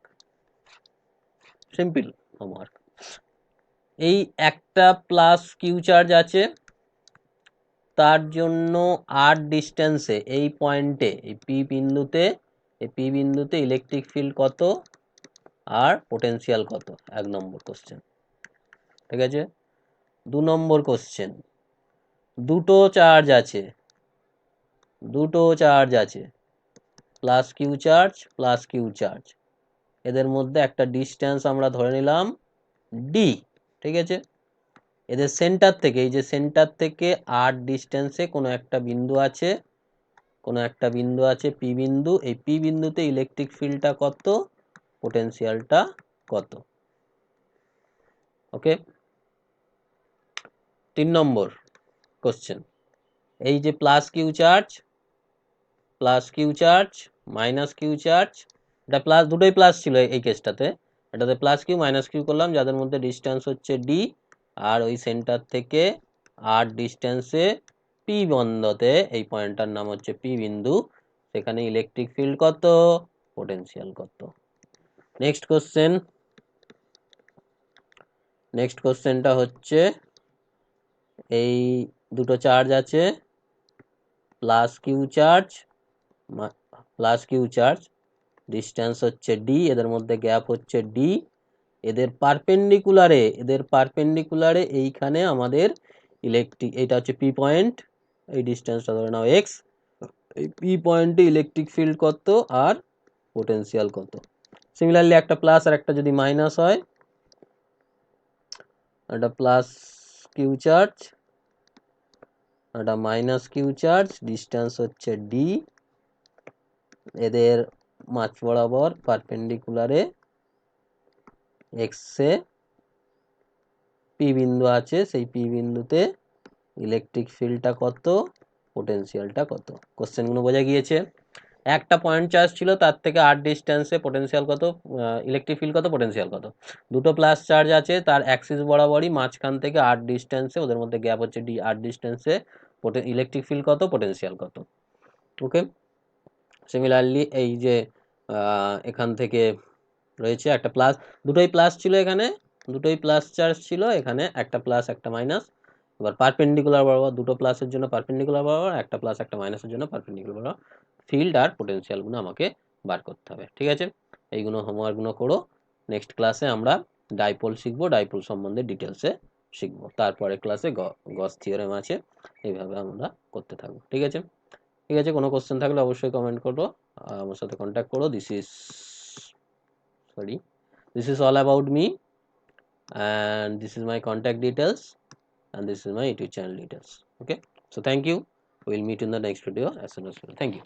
simple homework. এই একটা প্লাস কিউ চার্জ আছে, তার জন্য আর ডিস্টেন্সে এই পয়েন্টে, এই পি বিন্দুতে ইলেকট্রিক ফিল্ড কত আর পোটেনশিয়াল কত, 1 নম্বর কোশ্চেন। ঠিক আছে, 2 নম্বর কোশ্চেন, দুটো চার্জ আছে, প্লাস কিউ চার্জ, এদের মধ্যে একটা ডিস্টেন্স আমরা ধরে নিলাম ডি। ঠিক আছে, এদের সেন্টার থেকে, এই যে সেন্টার থেকে আর ডিস্টেন্সে কোনো একটা বিন্দু আছে, পি বিন্দু। এই পি বিন্দুতে ইলেকট্রিক ফিল্ডটা কত, পোটেনশিয়ালটা কত। ওকে, 3 নম্বর কোশ্চেন, এই যে plus q charge minus q charge, এটা প্লাস, দুটোই প্লাস ছিল এই কেসটাতে, এটাতে প্লাস কিউ মাইনাস কিউ করলাম, যাদের মধ্যে ডিস্টেন্স হচ্ছে ডি, আর ওই সেন্টার থেকে আর ডিস্টেন্সে পি বন্ধতে, এই পয়েন্টটার নাম হচ্ছে পি বিন্দু, সেখানে ইলেকট্রিক ফিল্ড কত, পোটেনশিয়াল কত। নেক্সট কোশ্চেনটা হচ্ছে, এই দুটো চার্জ আছে, প্লাস কিউ চার্জ, ডিস্টেন্স হচ্ছে ডি, এদের মধ্যে গ্যাপ হচ্ছে ডি, এদের পারপেন্ডিকুলারে এইখানে আমাদের ইলেকট্রিক, এটা হচ্ছে পি পয়েন্ট, এই ডিস্টেন্সটা ধরে নাও এক্স, এই পি পয়েন্টে ইলেকট্রিক ফিল্ড কত আর পোটেনশিয়াল কত। সিমিলারলি একটা প্লাস আর একটা যদি মাইনাস হয়, একটা প্লাস কিউ চার্জ, একটা মাইনাস কিউ চার্জ, ডিস্টেন্স হচ্ছে ডি, এদের মাঝ বরাবর পারপেন্ডিকুলারে এক্সে পি বিন্দু আছে, সেই পি বিন্দুতে ইলেকট্রিক ফিল্ডটা কত, পোটেনশিয়ালটা কত। কোশ্চেনগুলো বোঝা গিয়েছে। একটা পয়েন্ট চার্জ ছিল, তার থেকে আর ডিস্টেন্সে পোটেনশিয়াল কত, ইলেকট্রিক ফিল্ড কত, পোটেনশিয়াল কত। দুটো প্লাস চার্জ আছে, তার অ্যাক্সিস বরাবরই মাঝখান থেকে আর ডিস্টেন্সে, ওদের মধ্যে গ্যাপ হচ্ছে ডি, আর ডিস্টেন্সে ইলেকট্রিক ফিল্ড কত, পোটেনশিয়াল কত। ওকে, সিমিলারলি এই যে এখান থেকে রয়েছে একটা প্লাস, দুটোই প্লাস ছিল, এখানে দুটোই প্লাস চার্জ ছিল, এখানে একটা প্লাস একটা মাইনাস। এবার পারপেন্ডিকুলার বরাবর, দুটো প্লাসের জন্য পারপেন্ডিকুলার বরাবর, একটা প্লাস একটা মাইনাসের জন্য পারপেন্ডিকুলার বরাবর ফিল্ড আর পোটেনশিয়ালগুলো আমাকে বার করতে হবে। ঠিক আছে, এইগুলো হোমওয়ার্কগুলো করো। নেক্সট ক্লাসে আমরা ডাইপোল শিখবো, ডাইপোল সম্বন্ধে ডিটেলসে শিখবো। তারপরে ক্লাসে গস থিওরেম আছে, এইভাবে আমরা করতে থাকবো। ঠিক আছে, কোনো কোশ্চেন থাকলে অবশ্যই কমেন্ট করো, আমার সাথে কন্ট্যাক্ট করো। This is all about me, and this is my contact details, and this is my YouTube channel details. Okay, so thank you. We'll meet in the next video as soon as possible. Thank you.